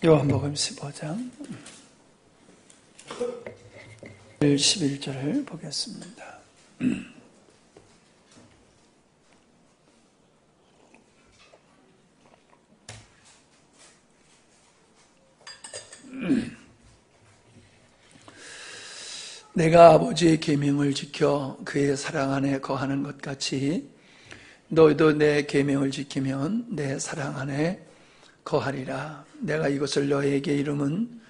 요한복음 15장 11절을 보겠습니다. 내가 아버지의 계명을 지켜 그의 사랑 안에 거하는 것 같이 너희도 내 계명을 지키면 내 사랑 안에 거하리라. 내가 이것을 너희에게 이름은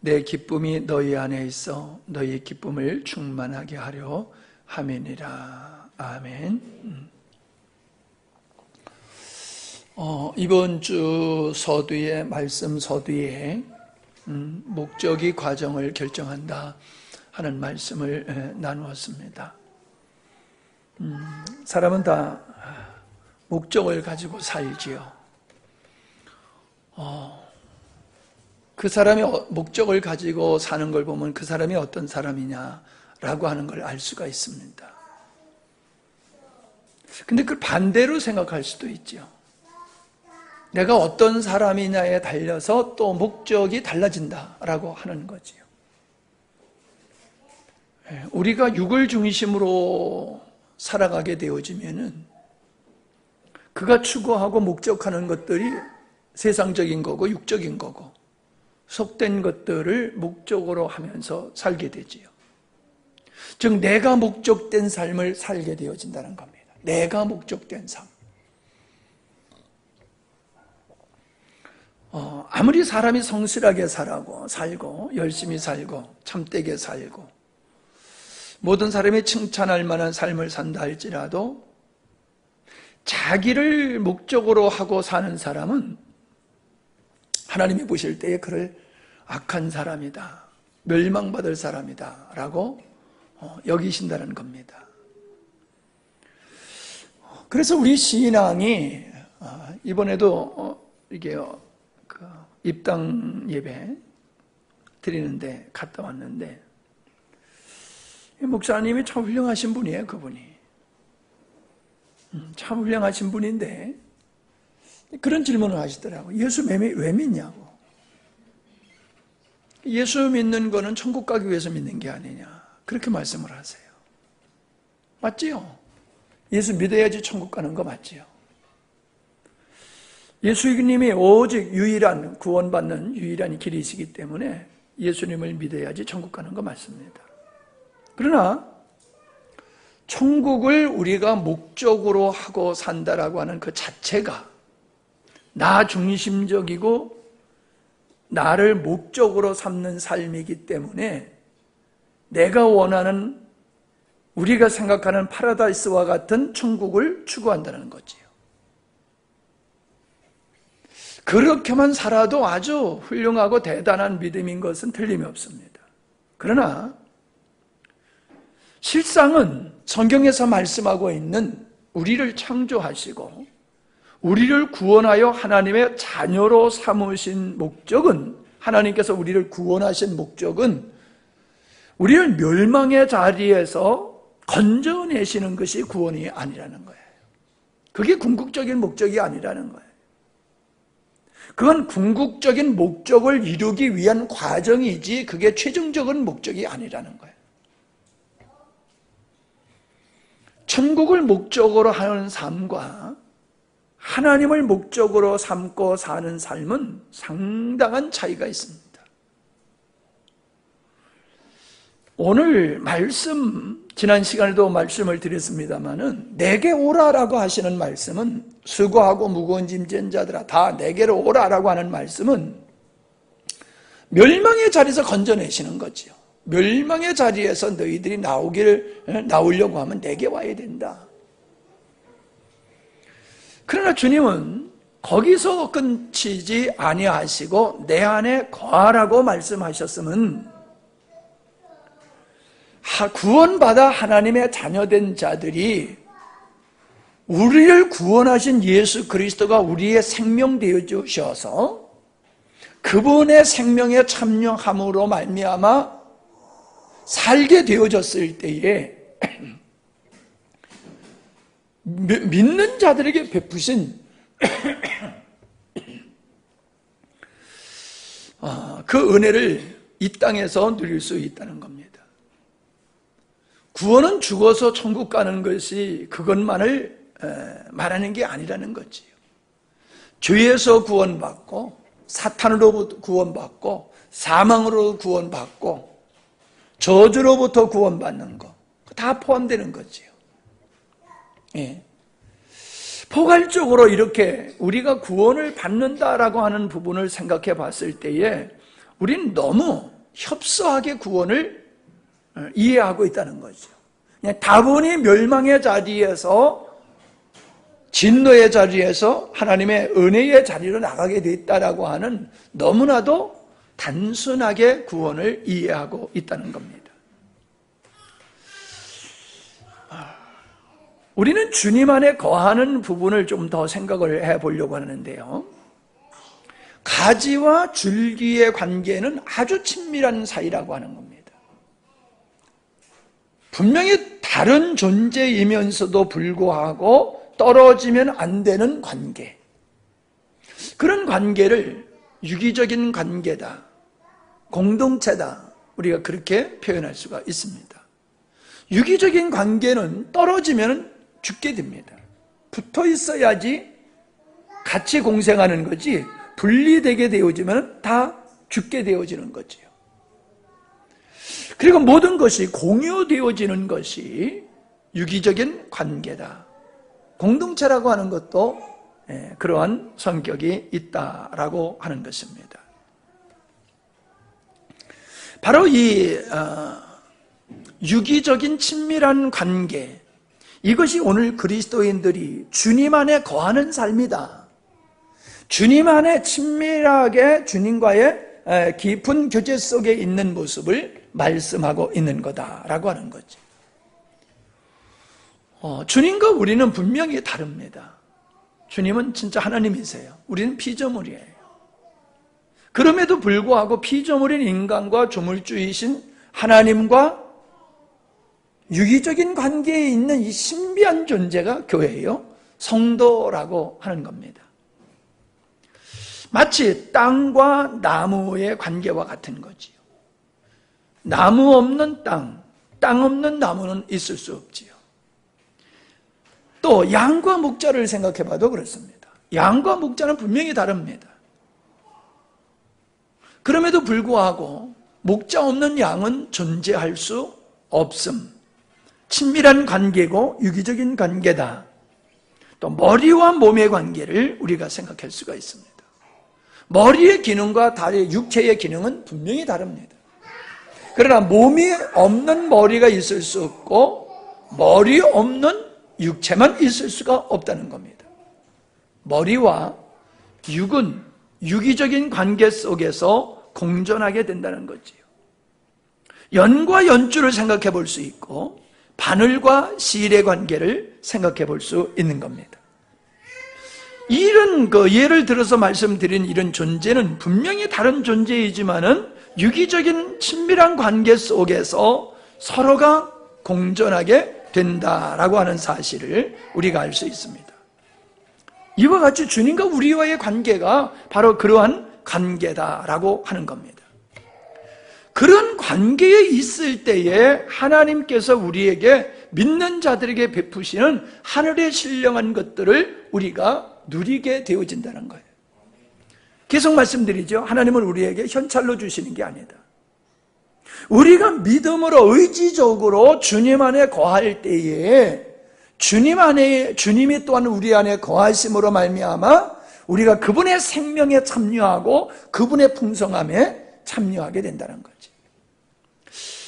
내 기쁨이 너희 안에 있어 너희의 기쁨을 충만하게 하려 함이니라. 아멘. 이번 주 서두에 말씀 서두에 목적이 과정을 결정한다 하는 말씀을 나누었습니다. 사람은 다 목적을 가지고 살지요. 그 사람이 목적을 가지고 사는 걸 보면 그 사람이 어떤 사람이냐라고 하는 걸 알 수가 있습니다. 근데 그걸 반대로 생각할 수도 있죠. 내가 어떤 사람이냐에 달려서 또 목적이 달라진다라고 하는 거지요. 우리가 육을 중심으로 살아가게 되어지면은 그가 추구하고 목적하는 것들이 세상적인 거고 육적인 거고 속된 것들을 목적으로 하면서 살게 되지요. 즉 내가 목적된 삶을 살게 되어진다는 겁니다. 내가 목적된 삶. 아무리 사람이 성실하게 살고 열심히 살고 참되게 살고 모든 사람이 칭찬할 만한 삶을 산다 할지라도 자기를 목적으로 하고 사는 사람은 하나님이 보실 때에 그를 악한 사람이다, 멸망받을 사람이다 라고 여기신다는 겁니다. 그래서 우리 신앙이 이번에도 이게 입당 예배 드리는데 갔다 왔는데 목사님이 참 훌륭하신 분이에요. 그분이 참 훌륭하신 분인데 그런 질문을 하시더라고요. 예수 왜 믿냐고. 예수 믿는 거는 천국 가기 위해서 믿는 게 아니냐 그렇게 말씀을 하세요. 맞지요? 예수 믿어야지 천국 가는 거 맞지요? 예수님이 오직 유일한 구원받는 유일한 길이시기 때문에 예수님을 믿어야지 천국 가는 거 맞습니다. 그러나 천국을 우리가 목적으로 하고 산다라고 하는 그 자체가 나 중심적이고 나를 목적으로 삼는 삶이기 때문에 내가 원하는 우리가 생각하는 파라다이스와 같은 천국을 추구한다는 거지요. 그렇게만 살아도 아주 훌륭하고 대단한 믿음인 것은 틀림이 없습니다. 그러나 실상은 성경에서 말씀하고 있는 우리를 창조하시고 우리를 구원하여 하나님의 자녀로 삼으신 목적은 하나님께서 우리를 구원하신 목적은 우리를 멸망의 자리에서 건져내시는 것이 구원이 아니라는 거예요. 그게 궁극적인 목적이 아니라는 거예요. 그건 궁극적인 목적을 이루기 위한 과정이지 그게 최종적인 목적이 아니라는 거예요. 천국을 목적으로 하는 삶과 하나님을 목적으로 삼고 사는 삶은 상당한 차이가 있습니다. 오늘 말씀, 지난 시간에도 말씀을 드렸습니다마는 내게 오라라고 하시는 말씀은 수고하고 무거운 짐진 자들아 다 내게로 오라라고 하는 말씀은 멸망의 자리에서 건져내시는 거지요. 멸망의 자리에서 너희들이 나오려고 하면 내게 와야 된다. 그러나 주님은 거기서 끝이지 아니하시고 내 안에 거하라고 말씀하셨으면 구원받아 하나님의 자녀된 자들이 우리를 구원하신 예수 그리스도가 우리의 생명 되어 주셔서 그분의 생명에 참여함으로 말미암아 살게 되어졌을 때에 믿는 자들에게 베푸신 그 은혜를 이 땅에서 누릴 수 있다는 겁니다. 구원은 죽어서 천국 가는 것이 그것만을 말하는 게 아니라는 거지요. 죄에서 구원받고 사탄으로부터 구원받고 사망으로 구원받고 저주로부터 구원받는 거 다 포함되는 거지요. 예. 포괄적으로 이렇게 우리가 구원을 받는다라고 하는 부분을 생각해 봤을 때에 우리는 너무 협소하게 구원을 이해하고 있다는 거죠. 그냥 다분히 멸망의 자리에서 진노의 자리에서 하나님의 은혜의 자리로 나가게 됐다라고 하는 너무나도 단순하게 구원을 이해하고 있다는 겁니다. 우리는 주님 안에 거하는 부분을 좀 더 생각을 해보려고 하는데요. 가지와 줄기의 관계는 아주 친밀한 사이라고 하는 겁니다. 분명히 다른 존재이면서도 불구하고 떨어지면 안 되는 관계. 그런 관계를 유기적인 관계다, 공동체다, 우리가 그렇게 표현할 수가 있습니다. 유기적인 관계는 떨어지면 죽게 됩니다. 붙어 있어야지 같이 공생하는 거지, 분리되게 되어지면 다 죽게 되어지는 거지요. 그리고 모든 것이 공유되어지는 것이 유기적인 관계다. 공동체라고 하는 것도 그러한 성격이 있다라고 하는 것입니다. 바로 이 유기적인 친밀한 관계, 이것이 오늘 그리스도인들이 주님 안에 거하는 삶이다. 주님 안에 친밀하게 주님과의 깊은 교제 속에 있는 모습을 말씀하고 있는 거다라고 하는 거죠. 주님과 우리는 분명히 다릅니다. 주님은 진짜 하나님이세요. 우리는 피조물이에요. 그럼에도 불구하고 피조물인 인간과 조물주이신 하나님과 유기적인 관계에 있는 이 신비한 존재가 교회예요. 성도라고 하는 겁니다. 마치 땅과 나무의 관계와 같은 거지요. 나무 없는 땅, 땅 없는 나무는 있을 수 없지요. 또 양과 목자를 생각해 봐도 그렇습니다. 양과 목자는 분명히 다릅니다. 그럼에도 불구하고 목자 없는 양은 존재할 수 없음. 친밀한 관계고 유기적인 관계다. 또 머리와 몸의 관계를 우리가 생각할 수가 있습니다. 머리의 기능과 다리, 육체의 기능은 분명히 다릅니다. 그러나 몸이 없는 머리가 있을 수 없고 머리 없는 육체만 있을 수가 없다는 겁니다. 머리와 육은 유기적인 관계 속에서 공존하게 된다는 거지요. 연과 연줄을 생각해 볼 수 있고 바늘과 실의 관계를 생각해 볼 수 있는 겁니다. 이런 예를 들어서 말씀드린 이런 존재는 분명히 다른 존재이지만은 유기적인 친밀한 관계 속에서 서로가 공존하게 된다라고 하는 사실을 우리가 알 수 있습니다. 이와 같이 주님과 우리와의 관계가 바로 그러한 관계다라고 하는 겁니다. 그런 관계에 있을 때에 하나님께서 우리에게 믿는 자들에게 베푸시는 하늘의 신령한 것들을 우리가 누리게 되어진다는 거예요. 계속 말씀드리죠. 하나님은 우리에게 현찰로 주시는 게 아니다. 우리가 믿음으로 의지적으로 주님 안에 거할 때에 주님이 또한 우리 안에 거하심으로 말미암아 우리가 그분의 생명에 참여하고 그분의 풍성함에 참여하게 된다는 거지.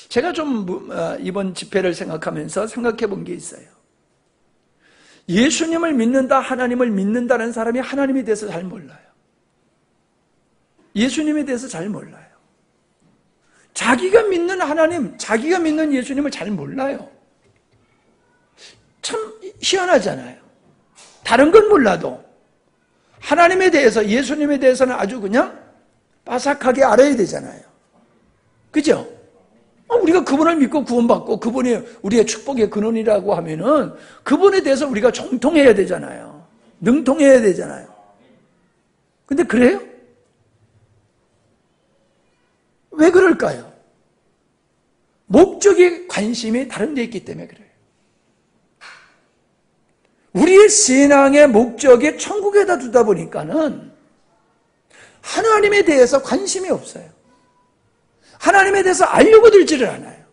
제가 좀 이번 집회를 생각하면서 생각해 본 게 있어요. 예수님을 믿는다, 하나님을 믿는다는 사람이 하나님에 대해서 잘 몰라요. 예수님에 대해서 잘 몰라요. 자기가 믿는 하나님, 자기가 믿는 예수님을 잘 몰라요. 참 희한하잖아요. 다른 건 몰라도 하나님에 대해서, 예수님에 대해서는 아주 그냥 빠삭하게 알아야 되잖아요. 그죠? 우리가 그분을 믿고 구원받고 그분이 우리의 축복의 근원이라고 하면은 그분에 대해서 우리가 정통해야 되잖아요. 능통해야 되잖아요. 근데 그래요? 왜 그럴까요? 목적이 관심이 다른 데 있기 때문에 그래요. 우리의 신앙의 목적이 천국에다 두다 보니까는 하나님에 대해서 관심이 없어요. 하나님에 대해서 알려고 들지를 않아요.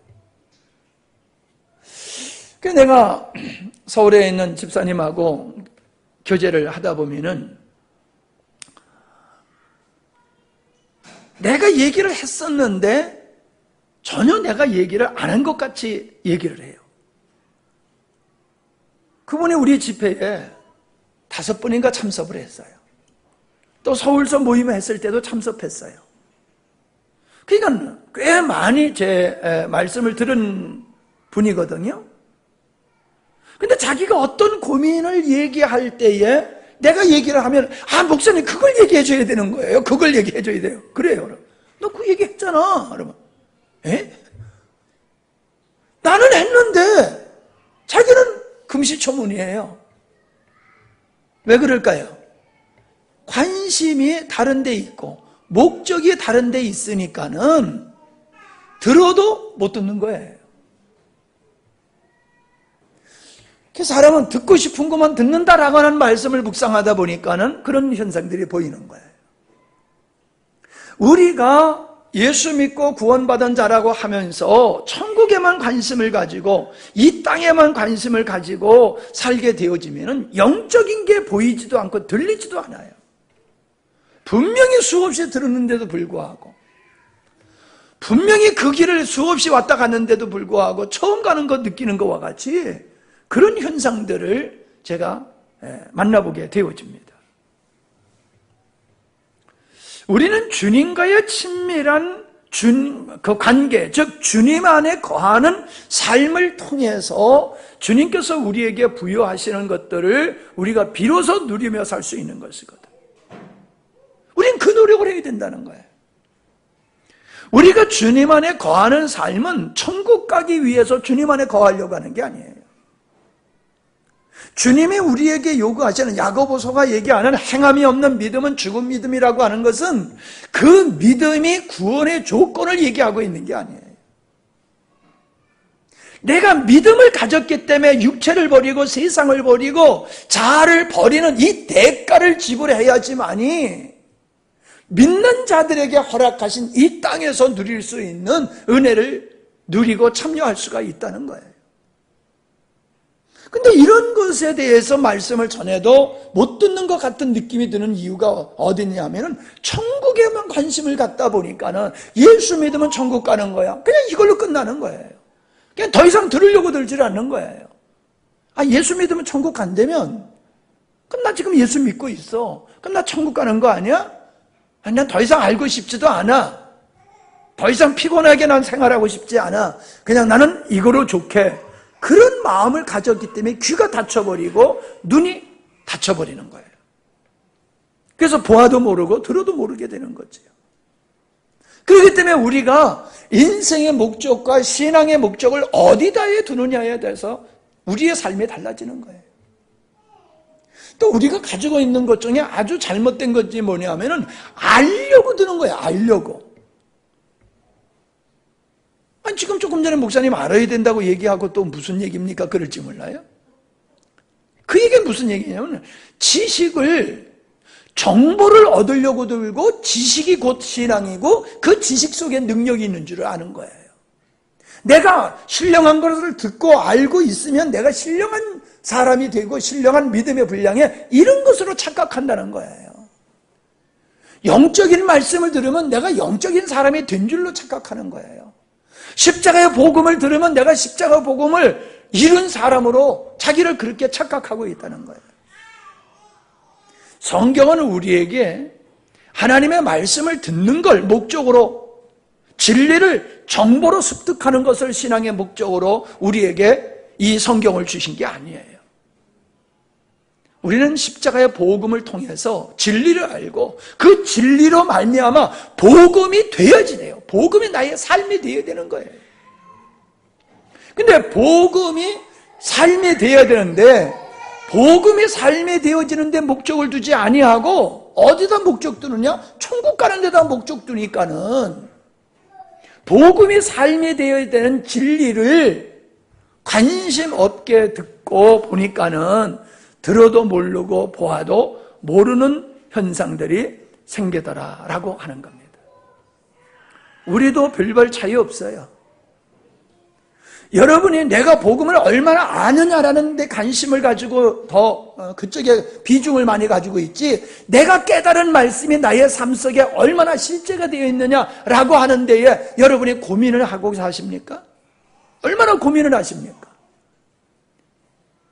그래서 내가 서울에 있는 집사님하고 교제를 하다 보면은 내가 얘기를 했었는데 전혀 내가 얘기를 안 한 것 같이 얘기를 해요. 그분이 우리 집회에 5번인가 참석을 했어요. 또 서울서 모임을 했을 때도 참석했어요. 그러니까 꽤 많이 제 말씀을 들은 분이거든요. 근데 자기가 어떤 고민을 얘기할 때에 내가 얘기를 하면 목사님 그걸 얘기해 줘야 되는 거예요. 그걸 얘기해 줘야 돼요. 그래요. 그럼. 너 그 얘기 했잖아. 그러면 에? 나는 했는데 자기는 금시초문이에요. 왜 그럴까요? 관심이 다른 데 있고 목적이 다른 데 있으니까는 들어도 못 듣는 거예요. 사람은 듣고 싶은 것만 듣는다라고 하는 말씀을 묵상하다 보니까는 그런 현상들이 보이는 거예요. 우리가 예수 믿고 구원받은 자라고 하면서 천국에만 관심을 가지고 이 땅에만 관심을 가지고 살게 되어지면 영적인 게 보이지도 않고 들리지도 않아요. 분명히 수없이 들었는데도 불구하고, 분명히 그 길을 수없이 왔다 갔는데도 불구하고 처음 가는 것 느끼는 것과 같이 그런 현상들을 제가 만나보게 되어집니다. 우리는 주님과의 친밀한 그 관계, 즉 주님 안에 거하는 삶을 통해서 주님께서 우리에게 부여하시는 것들을 우리가 비로소 누리며 살 수 있는 것이거든. 우린 그 노력을 해야 된다는 거예요. 우리가 주님 안에 거하는 삶은 천국 가기 위해서 주님 안에 거하려고 하는 게 아니에요. 주님이 우리에게 요구하시는 야고보서가 얘기하는 행함이 없는 믿음은 죽은 믿음이라고 하는 것은 그 믿음이 구원의 조건을 얘기하고 있는 게 아니에요. 내가 믿음을 가졌기 때문에 육체를 버리고 세상을 버리고 자아를 버리는 이 대가를 지불해야지만이 믿는 자들에게 허락하신 이 땅에서 누릴 수 있는 은혜를 누리고 참여할 수가 있다는 거예요. 근데 이런 것에 대해서 말씀을 전해도 못 듣는 것 같은 느낌이 드는 이유가 어디냐면은 천국에만 관심을 갖다 보니까는 예수 믿으면 천국 가는 거야. 그냥 이걸로 끝나는 거예요. 그냥 더 이상 들으려고 들질 않는 거예요. 예수 믿으면 천국 간다면 그럼 나 지금 예수 믿고 있어. 그럼 나 천국 가는 거 아니야? 난 더 이상 알고 싶지도 않아. 더 이상 피곤하게 난 생활하고 싶지 않아. 그냥 나는 이거로 좋게. 그런 마음을 가졌기 때문에 귀가 닫혀버리고 눈이 닫혀버리는 거예요. 그래서 보아도 모르고 들어도 모르게 되는 거죠. 그렇기 때문에 우리가 인생의 목적과 신앙의 목적을 어디다에 두느냐에 대해서 우리의 삶이 달라지는 거예요. 또 우리가 가지고 있는 것 중에 아주 잘못된 것이 뭐냐면은 알려고 드는 거예요. 알려고. 지금 조금 전에 목사님 알아야 된다고 얘기하고 또 무슨 얘기입니까? 그럴지 몰라요? 그 얘기는 무슨 얘기냐면 지식을, 정보를 얻으려고 들고 지식이 곧 신앙이고 그 지식 속에 능력이 있는 줄 아는 거예요. 내가 신령한 것을 듣고 알고 있으면 내가 신령한 사람이 되고 신령한 믿음의 분량에 이런 것으로 착각한다는 거예요. 영적인 말씀을 들으면 내가 영적인 사람이 된 줄로 착각하는 거예요. 십자가의 복음을 들으면 내가 십자가 복음을 이룬 사람으로 자기를 그렇게 착각하고 있다는 거예요. 성경은 우리에게 하나님의 말씀을 듣는 걸 목적으로, 진리를 정보로 습득하는 것을 신앙의 목적으로 우리에게 이 성경을 주신 게 아니에요. 우리는 십자가의 복음을 통해서 진리를 알고 그 진리로 말미암아 복음이 되어야 돼요. 복음이 나의 삶이 되어야 되는 거예요. 근데 복음이 삶이 되어야 되는데 복음이 삶이 되어지는데 목적을 두지 아니하고 어디다 목적 두느냐? 천국 가는 데다 목적 두니까는 복음이 삶이 되어야 되는 진리를 관심 없게 듣고 보니까는 들어도 모르고 보아도 모르는 현상들이 생기더라라고 하는 겁니다. 우리도 별별 차이 없어요. 여러분이 내가 복음을 얼마나 아느냐라는 데 관심을 가지고 더 그쪽에 비중을 많이 가지고 있지, 내가 깨달은 말씀이 나의 삶 속에 얼마나 실제가 되어 있느냐라고 하는 데에 여러분이 고민을 하고 사십니까? 얼마나 고민을 하십니까?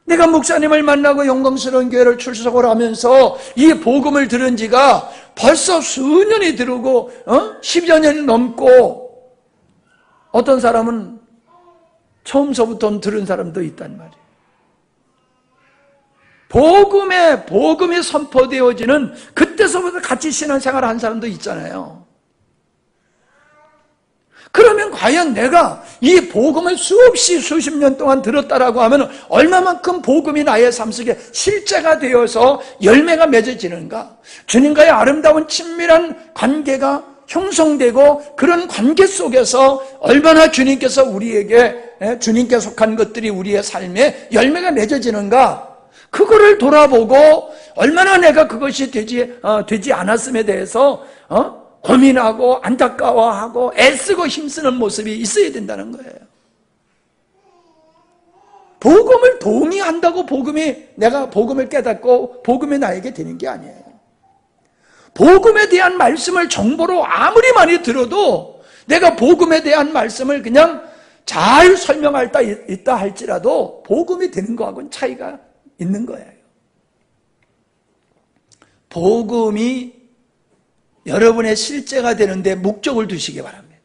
내가 목사님을 만나고 영광스러운 교회를 출석을 하면서 이 복음을 들은 지가 벌써 수년이 들고 10여 년이 넘고, 어떤 사람은 처음서부터 들은 사람도 있단 말이에요. 복음이 선포되어지는 그때서부터 같이 신앙생활을 한 사람도 있잖아요. 그러면 과연 내가 이 복음을 수없이 수십 년 동안 들었다라고 하면 얼마만큼 복음이 나의 삶 속에 실제가 되어서 열매가 맺어지는가? 주님과의 아름다운 친밀한 관계가 형성되고, 그런 관계 속에서 얼마나 주님께서 우리에게, 주님께 속한 것들이 우리의 삶에 열매가 맺어지는가? 그거를 돌아보고 얼마나 내가 그것이 되지 않았음에 대해서 고민하고 안타까워하고 애쓰고 힘쓰는 모습이 있어야 된다는 거예요. 복음을 동의한다고 내가 복음을 깨닫고 복음이 나에게 되는 게 아니에요. 복음에 대한 말씀을 정보로 아무리 많이 들어도 내가 복음에 대한 말씀을 그냥 잘 설명할 때 있다 할지라도 복음이 되는 거하고는 차이가 있는 거예요. 복음이 여러분의 실제가 되는데 목적을 두시기 바랍니다.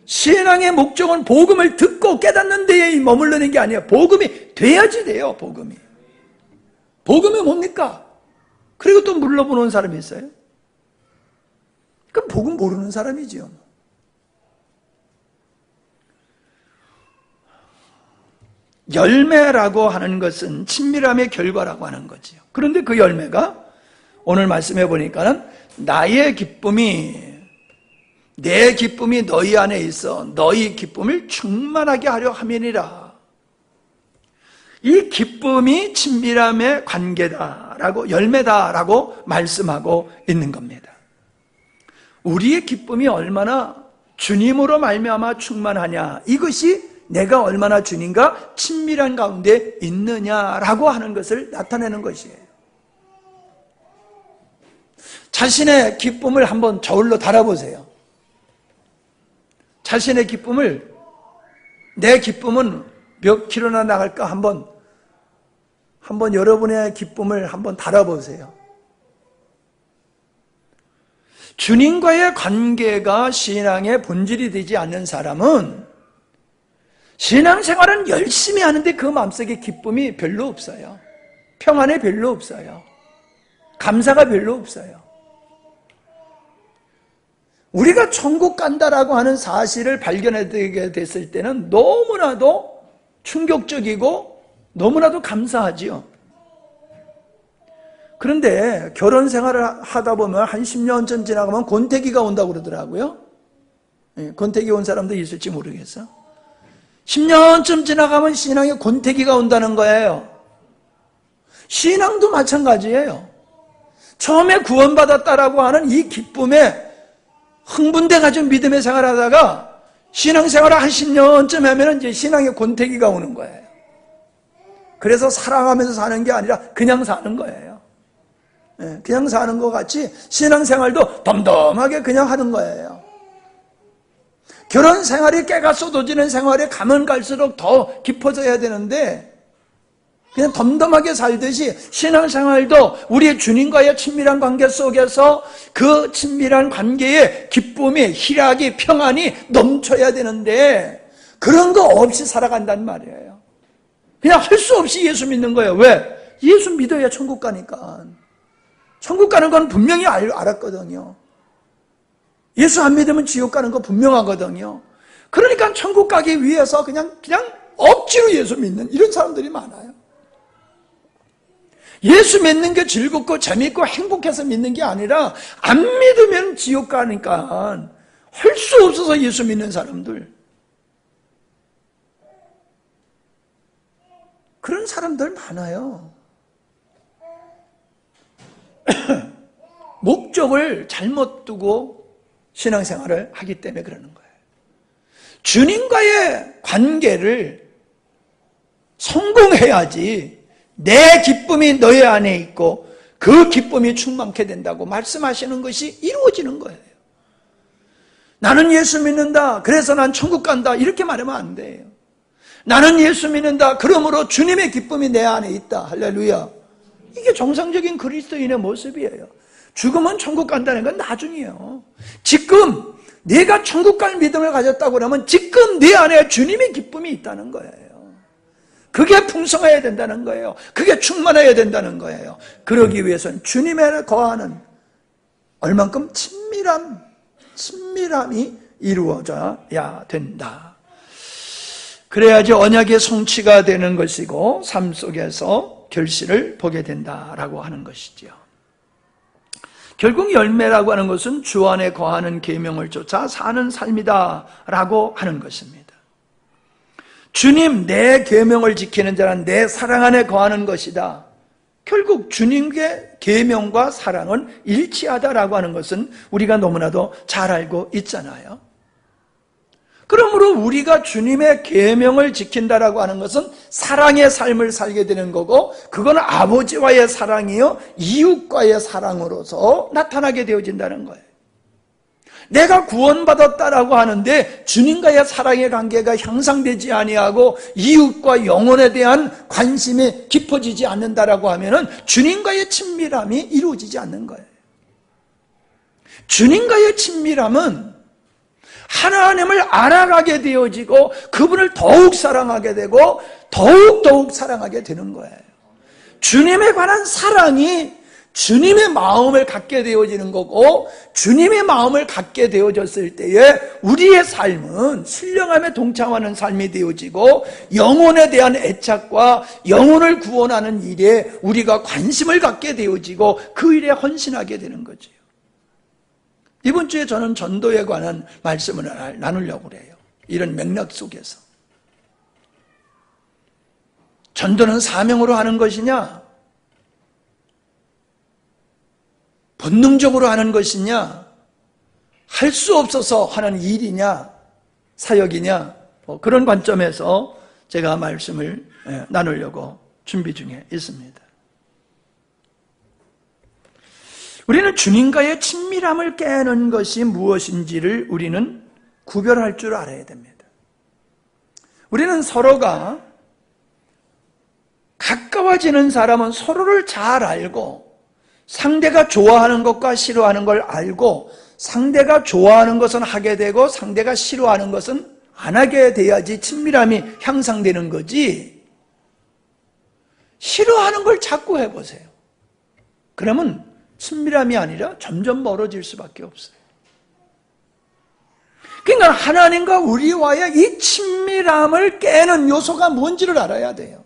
신앙의 목적은 복음을 듣고 깨닫는 데에 머무르는 게 아니에요. 복음이 돼야지 돼요. 복음이 뭡니까? 그리고 또 물러보는 사람이 있어요? 그럼 복음 모르는 사람이지요. 열매라고 하는 것은 친밀함의 결과라고 하는 거지요. 그런데 그 열매가 오늘 말씀해 보니까는 내 기쁨이 너희 안에 있어 너희 기쁨을 충만하게 하려 함이니라. 이 기쁨이 친밀함의 관계다라고, 열매다라고 말씀하고 있는 겁니다. 우리의 기쁨이 얼마나 주님으로 말미암아 충만하냐, 이것이 내가 얼마나 주님과 친밀한 가운데 있느냐라고 하는 것을 나타내는 것이에요. 자신의 기쁨을 한번 저울로 달아보세요. 자신의 기쁨을, 내 기쁨은 몇 킬로나 나갈까 한번 여러분의 기쁨을 한번 달아보세요. 주님과의 관계가 신앙의 본질이 되지 않는 사람은 신앙생활은 열심히 하는데 그 마음속에 기쁨이 별로 없어요. 평안이 별로 없어요. 감사가 별로 없어요. 우리가 천국 간다라고 하는 사실을 발견하게 됐을 때는 너무나도 충격적이고 너무나도 감사하지요. 그런데 결혼 생활을 하다 보면 한 10년쯤 지나가면 권태기가 온다고 그러더라고요. 권태기 온 사람도 있을지 모르겠어. 10년쯤 지나가면 신앙에 권태기가 온다는 거예요. 신앙도 마찬가지예요. 처음에 구원받았다라고 하는 이 기쁨에 흥분돼가지고 믿음의 생활하다가 신앙생활을 한 10년쯤 하면 이제 신앙의 권태기가 오는 거예요. 그래서 사랑하면서 사는 게 아니라 그냥 사는 거예요. 그냥 사는 것 같이 신앙생활도 덤덤하게 그냥 하는 거예요. 결혼 생활이 깨가 쏟아지는 생활에 가면 갈수록 더 깊어져야 되는데 그냥 덤덤하게 살듯이 신앙생활도 우리의 주님과의 친밀한 관계 속에서 그 친밀한 관계에 기쁨이, 희락이, 평안이 넘쳐야 되는데 그런 거 없이 살아간단 말이에요. 그냥 할 수 없이 예수 믿는 거예요. 왜? 예수 믿어야 천국 가니까. 천국 가는 건 분명히 알았거든요. 예수 안 믿으면 지옥 가는 거 분명하거든요. 그러니까 천국 가기 위해서 그냥 억지로 예수 믿는 이런 사람들이 많아요. 예수 믿는 게 즐겁고 재밌고 행복해서 믿는 게 아니라 안 믿으면 지옥 가니까 할 수 없어서 예수 믿는 사람들, 그런 사람들 많아요. 목적을 잘못 두고 신앙생활을 하기 때문에 그러는 거예요. 주님과의 관계를 성공해야지 내 기쁨이 너희 안에 있고 그 기쁨이 충만케 된다고 말씀하시는 것이 이루어지는 거예요. 나는 예수 믿는다, 그래서 난 천국 간다, 이렇게 말하면 안 돼요. 나는 예수 믿는다, 그러므로 주님의 기쁨이 내 안에 있다, 할렐루야. 이게 정상적인 그리스도인의 모습이에요. 죽으면 천국 간다는 건 나중이에요. 지금 내가 천국 갈 믿음을 가졌다고 그러면 지금 내 안에 주님의 기쁨이 있다는 거예요. 그게 풍성해야 된다는 거예요. 그게 충만해야 된다는 거예요. 그러기 위해서는 주님에 거하는 얼만큼 친밀함이 이루어져야 된다. 그래야지 언약의 성취가 되는 것이고 삶 속에서 결실을 보게 된다라고 하는 것이죠. 결국 열매라고 하는 것은 주 안에 거하는 계명을 쫓아 사는 삶이다라고 하는 것입니다. 주님, 내 계명을 지키는 자는 내 사랑 안에 거하는 것이다. 결국 주님의 계명과 사랑은 일치하다라고 하는 것은 우리가 너무나도 잘 알고 있잖아요. 그러므로 우리가 주님의 계명을 지킨다라고 하는 것은 사랑의 삶을 살게 되는 거고, 그건 아버지와의 사랑이요 이웃과의 사랑으로서 나타나게 되어진다는 거예요. 내가 구원받았다라고 하는데 주님과의 사랑의 관계가 향상되지 아니하고 이웃과 영혼에 대한 관심이 깊어지지 않는다라고 하면은 주님과의 친밀함이 이루어지지 않는 거예요. 주님과의 친밀함은 하나님을 알아가게 되어지고 그분을 더욱 사랑하게 되고 더욱 사랑하게 되는 거예요. 주님에 관한 사랑이 주님의 마음을 갖게 되어지는 거고, 주님의 마음을 갖게 되어졌을 때에 우리의 삶은 신령함에 동참하는 삶이 되어지고 영혼에 대한 애착과 영혼을 구원하는 일에 우리가 관심을 갖게 되어지고 그 일에 헌신하게 되는 거죠. 이번 주에 저는 전도에 관한 말씀을 나누려고 그래요. 이런 맥락 속에서. 전도는 사명으로 하는 것이냐? 본능적으로 하는 것이냐? 할 수 없어서 하는 일이냐? 사역이냐? 그런 관점에서 제가 말씀을 나누려고 준비 중에 있습니다. 우리는 주님과의 친밀함을 깨는 것이 무엇인지를 우리는 구별할 줄 알아야 됩니다. 우리는 서로가 가까워지는 사람은 서로를 잘 알고 상대가 좋아하는 것과 싫어하는 걸 알고 상대가 좋아하는 것은 하게 되고 상대가 싫어하는 것은 안 하게 돼야지 친밀함이 향상되는 거지, 싫어하는 걸 자꾸 해보세요. 그러면 친밀함이 아니라 점점 멀어질 수밖에 없어요. 그러니까 하나님과 우리와의 이 친밀함을 깨는 요소가 뭔지를 알아야 돼요.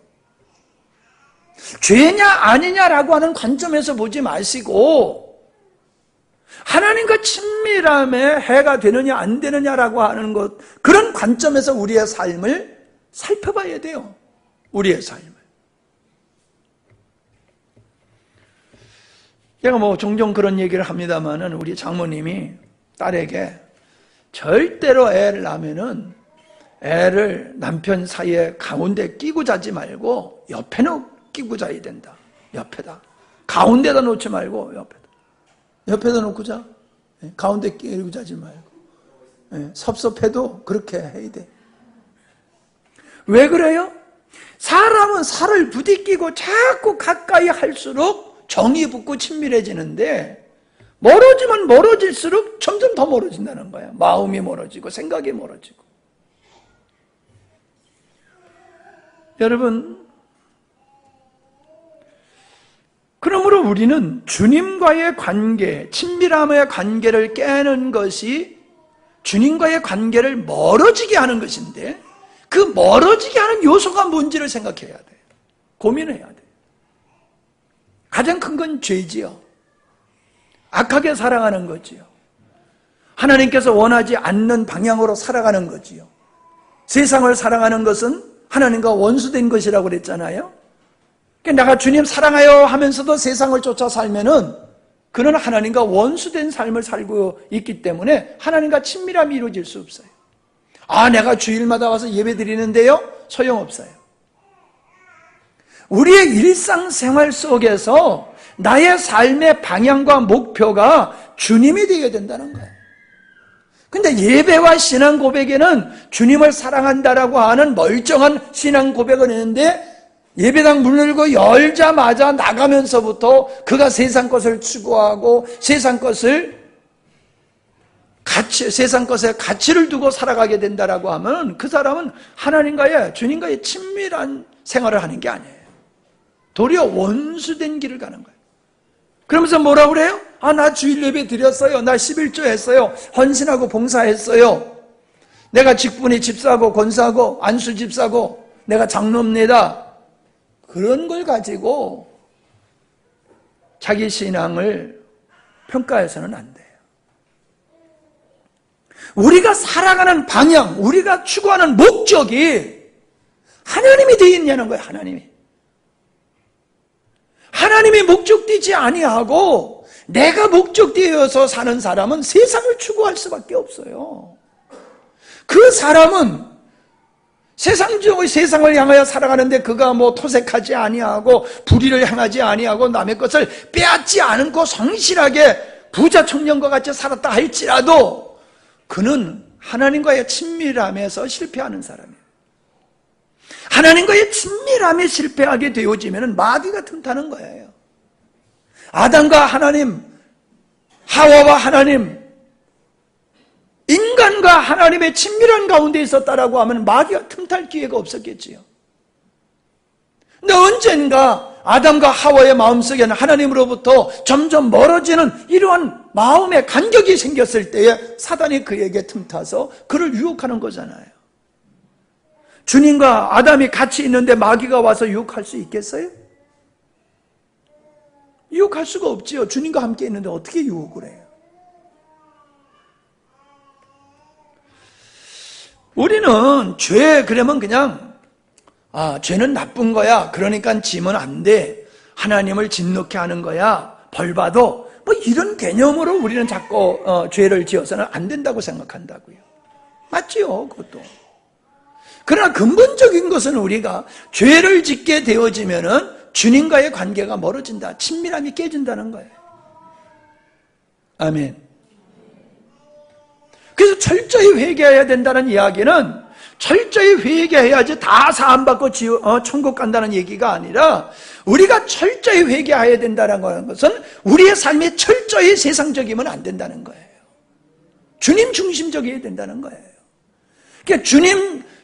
죄냐 아니냐라고 하는 관점에서 보지 마시고 하나님과 친밀함에 해가 되느냐 안 되느냐라고 하는 것, 그런 관점에서 우리의 삶을 살펴봐야 돼요. 우리의 삶을. 제가 종종 그런 얘기를 합니다만은 우리 장모님이 딸에게 절대로 애를 낳으면은 애를 남편 사이에 가운데 끼고 자지 말고 옆에는 끼고 자야 된다. 옆에다. 가운데다 놓지 말고 옆에다 놓고 자. 가운데 끼고 자지 말고. 섭섭해도 그렇게 해야 돼. 왜 그래요? 사람은 살을 부딪히고 자꾸 가까이 할수록 정이 붙고 친밀해지는데 멀어지면 멀어질수록 점점 더 멀어진다는 거야. 마음이 멀어지고 생각이 멀어지고. 여러분, 그러므로 우리는 주님과의 관계, 친밀함의 관계를 깨는 것이 주님과의 관계를 멀어지게 하는 것인데, 그 멀어지게 하는 요소가 뭔지를 생각해야 돼요. 고민해야 돼요. 가장 큰 건 죄지요. 악하게 사랑하는 거지요. 하나님께서 원하지 않는 방향으로 살아가는 거지요. 세상을 사랑하는 것은 하나님과 원수된 것이라고 그랬잖아요. 그러니까 내가 주님 사랑하여 하면서도 세상을 쫓아 살면은 그는 하나님과 원수된 삶을 살고 있기 때문에 하나님과 친밀함이 이루어질 수 없어요. 내가 주일마다 와서 예배 드리는데요? 소용없어요. 우리의 일상생활 속에서 나의 삶의 방향과 목표가 주님이 되어야 된다는 거예요. 근데 예배와 신앙 고백에는 주님을 사랑한다라고 하는 멀쩡한 신앙 고백을 했는데 예배당 문을 열고 열자마자 나가면서부터 그가 세상 것을 추구하고 세상 것의 가치를 두고 살아가게 된다라고 하면 그 사람은 하나님과의 주님과의 친밀한 생활을 하는 게 아니에요. 도리어 원수된 길을 가는 거예요. 그러면서 뭐라고 그래요? 나 주일 예배 드렸어요. 나 11조 했어요. 헌신하고 봉사했어요. 내가 직분이 집사고 권사고 안수 집사고 내가 장로입니다. 그런 걸 가지고 자기 신앙을 평가해서는 안 돼요. 우리가 살아가는 방향, 우리가 추구하는 목적이 하나님이 되어 있냐는 거예요. 하나님이 목적되지 아니하고 내가 목적되어서 사는 사람은 세상을 추구할 수밖에 없어요. 그 사람은 세상적인 세상을 향하여 살아가는데 그가 토색하지 아니하고 불의를 행하지 아니하고 남의 것을 빼앗지 않고 성실하게 부자 청년과 같이 살았다 할지라도 그는 하나님과의 친밀함에서 실패하는 사람이에요. 하나님과의 친밀함에 실패하게 되어지면 마귀가 틈타는 거예요. 아담과 하나님, 하와와 하나님, 인간과 하나님의 친밀한 가운데 있었다라고 하면 마귀가 틈탈 기회가 없었겠지요. 근데 언젠가 아담과 하와의 마음속에는 하나님으로부터 점점 멀어지는 이러한 마음의 간격이 생겼을 때에 사단이 그에게 틈타서 그를 유혹하는 거잖아요. 주님과 아담이 같이 있는데 마귀가 와서 유혹할 수 있겠어요? 유혹할 수가 없지요. 주님과 함께 있는데 어떻게 유혹을 해요? 우리는 죄 그러면 그냥 죄는 나쁜 거야. 그러니까 지면 안 돼. 하나님을 진노케 하는 거야. 벌 받아. 이런 개념으로 우리는 자꾸 죄를 지어서는 안 된다고 생각한다고요. 맞지요, 그것도. 그러나 근본적인 것은 우리가 죄를 짓게 되어지면은 주님과의 관계가 멀어진다. 친밀함이 깨진다는 거예요. 아멘. 그래서 철저히 회개해야 된다는 이야기는 철저히 회개해야지 다 사함받고 천국 간다는 얘기가 아니라 우리가 철저히 회개해야 된다는 것은 우리의 삶이 철저히 세상적이면 안 된다는 거예요. 주님 중심적이어야 된다는 거예요. 그러니까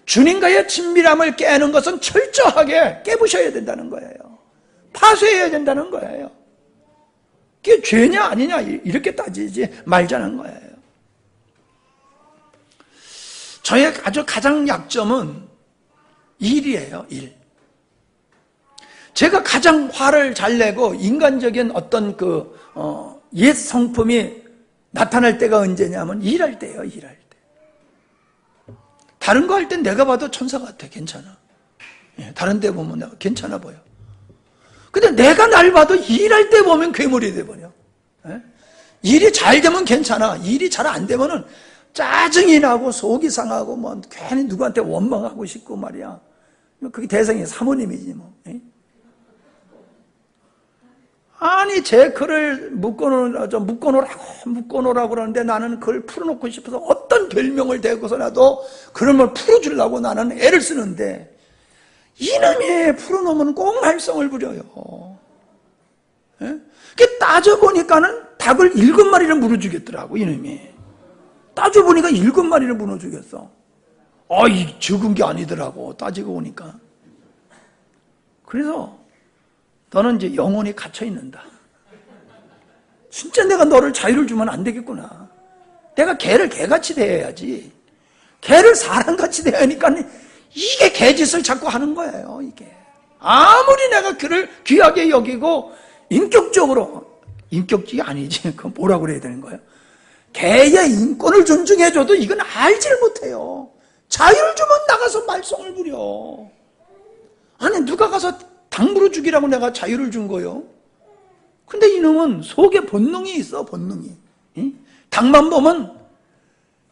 주님과의 친밀함을 깨는 것은 철저하게 깨부셔야 된다는 거예요. 파쇄해야 된다는 거예요. 그게 죄냐 아니냐 이렇게 따지지 말자는 거예요. 저의 가장 약점은 일이에요. 일. 제가 가장 화를 잘 내고 인간적인 어떤 옛 성품이 나타날 때가 언제냐면 일할 때예요. 일할 때. 다른 거 할 땐 내가 봐도 천사 같아. 괜찮아. 다른 데 보면 내가 괜찮아 보여. 근데 내가 날 봐도 일할 때 보면 괴물이 돼버려. 일이 잘 되면 괜찮아. 일이 잘 안 되면은 짜증이 나고 속이 상하고 괜히 누구한테 원망하고 싶고 말이야. 그게 대성이 사모님이지 뭐. 아니 제 글을 묶어놓으라고 그러는데 나는 그걸 풀어놓고 싶어서 어떤 별명을 대고서라도 그런 걸 풀어주려고 나는 애를 쓰는데 이놈이 풀어놓으면 꼭 말썽을 부려요. 따져보니까는 닭을 7마리를 물어주겠더라고 이놈이. 따져보니까 7마리를 물어주겠어. 이 적은 게 아니더라고 따지고 보니까. 그래서 너는 이제 영혼이 갇혀 있는다. 진짜 내가 너를 자유를 주면 안 되겠구나. 내가 개를 개같이 대해야지. 개를 사람같이 대하니까 이게 개짓을 자꾸 하는 거예요. 이게 아무리 내가 그를 귀하게 여기고 인격이 아니지. 그건 뭐라고 그래야 되는 거예요? 개의 인권을 존중해줘도 이건 알지를 못해요. 자유를 주면 나가서 말썽을 부려. 아니 누가 가서 닭 물어 죽이라고 내가 자유를 준 거요? 근데 이놈은 속에 본능이 있어. 본능이. 닭만 보면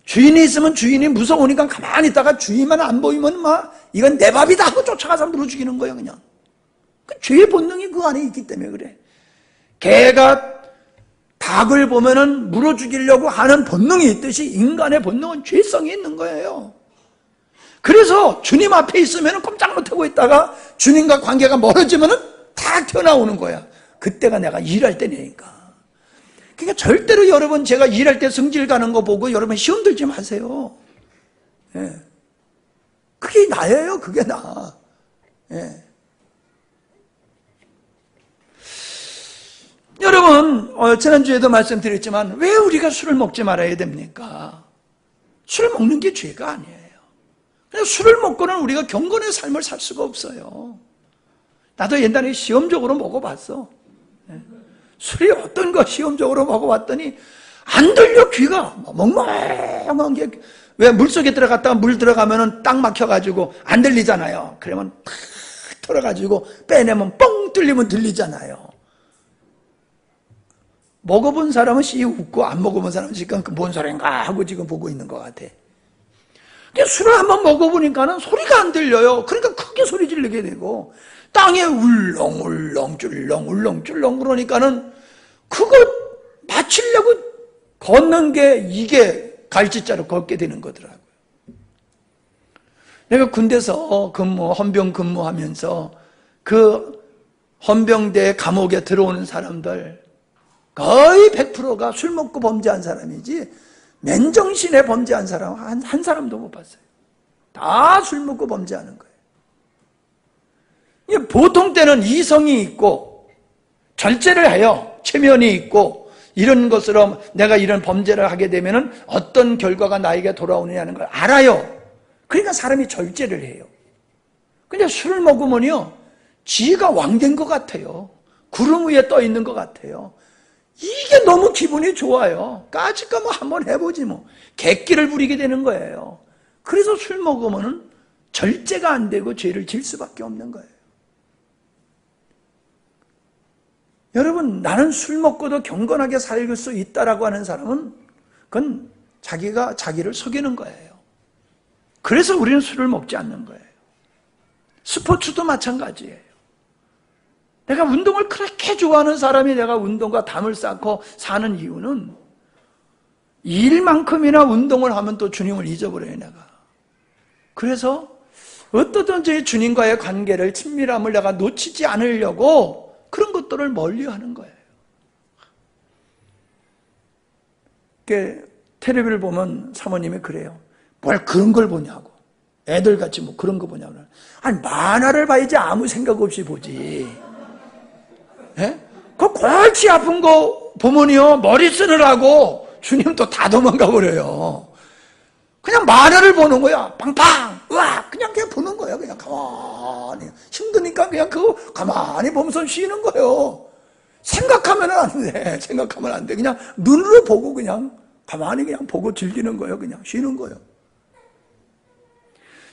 주인이 있으면 주인이 무서우니까 가만히 있다가 주인만 안 보이면 막 이건 내 밥이다 하고 쫓아가서 물어 죽이는 거예요. 그냥 그 죄의 본능이 그 안에 있기 때문에 그래. 개가 닭을 보면은 물어 죽이려고 하는 본능이 있듯이 인간의 본능은 죄성이 있는 거예요. 그래서 주님 앞에 있으면 꼼짝 못하고 있다가 주님과 관계가 멀어지면 탁 튀어나오는 거야. 그때가 내가 일할 때니까. 그러니까 절대로 여러분 제가 일할 때 성질 가는 거 보고 여러분 시험 들지 마세요. 예. 그게 나예요. 그게 나. 예. 여러분 지난주에도 말씀드렸지만 왜 우리가 술을 먹지 말아야 됩니까? 술을 먹는 게 죄가 아니에요. 그냥 술을 먹고는 우리가 경건의 삶을 살 수가 없어요. 나도 옛날에 시험적으로 먹어봤어. 술이 어떤 거 시험적으로 먹어봤더니 안 들려. 귀가 멍멍한 게 왜 물속에 들어갔다가 물 들어가면은 딱 막혀가지고 안 들리잖아요. 그러면 탁 털어가지고 빼내면 뻥 뚫리면 들리잖아요. 먹어본 사람은 씨 웃고 안 먹어본 사람은 지금 뭔 소린가 하고 지금 보고 있는 것 같아. 술을 한번 먹어보니까는 소리가 안 들려요. 그러니까 크게 소리 지르게 되고 땅에 울렁울렁 쫄렁 울렁쫄렁 그러니까는 그거 맞추려고 걷는 게 이게 갈짓자로 걷게 되는 거더라고요. 내가 군대에서 헌병 근무하면서 그 헌병대 감옥에 들어오는 사람들 거의 100%가 술 먹고 범죄한 사람이지 맨정신에 범죄한 사람 한 사람도 못 봤어요. 다 술 먹고 범죄하는 거예요. 보통 때는 이성이 있고 절제를 해요. 체면이 있고 이런 것으로 내가 이런 범죄를 하게 되면 어떤 결과가 나에게 돌아오느냐는 걸 알아요. 그러니까 사람이 절제를 해요. 근데 술을 먹으면요 지가 왕된 것 같아요. 구름 위에 떠 있는 것 같아요. 이게 너무 기분이 좋아요. 까짓거 뭐 한번 해보지 뭐. 객기를 부리게 되는 거예요. 그래서 술 먹으면 절제가 안 되고 죄를 질 수밖에 없는 거예요. 여러분 나는 술 먹고도 경건하게 살 수 있다라고 하는 사람은 그건 자기가 자기를 속이는 거예요. 그래서 우리는 술을 먹지 않는 거예요. 스포츠도 마찬가지예요. 내가 운동을 그렇게 좋아하는 사람이 내가 운동과 담을 쌓고 사는 이유는 일만큼이나 운동을 하면 또 주님을 잊어버려요 내가. 그래서 어떠든지 주님과의 관계를 친밀함을 내가 놓치지 않으려고 그런 것들을 멀리하는 거예요. 텔레비를 보면 사모님이 그래요. 뭘 그런 걸 보냐고. 애들같이 뭐 그런 거 보냐고. 아니 만화를 봐야지 아무 생각 없이 보지. 예? 그 골치 아픈 거 보면요 머리 쓰느라고 주님도 다 도망가 버려요. 그냥 만화를 보는 거야. 팡팡 으악 그냥 보는 거야. 그냥 가만히 힘드니까 그냥 그거 가만히 보면서 쉬는 거예요. 생각하면 안 돼. 생각하면 안 돼. 그냥 눈으로 보고 그냥 가만히 그냥 보고 즐기는 거예요. 그냥 쉬는 거예요.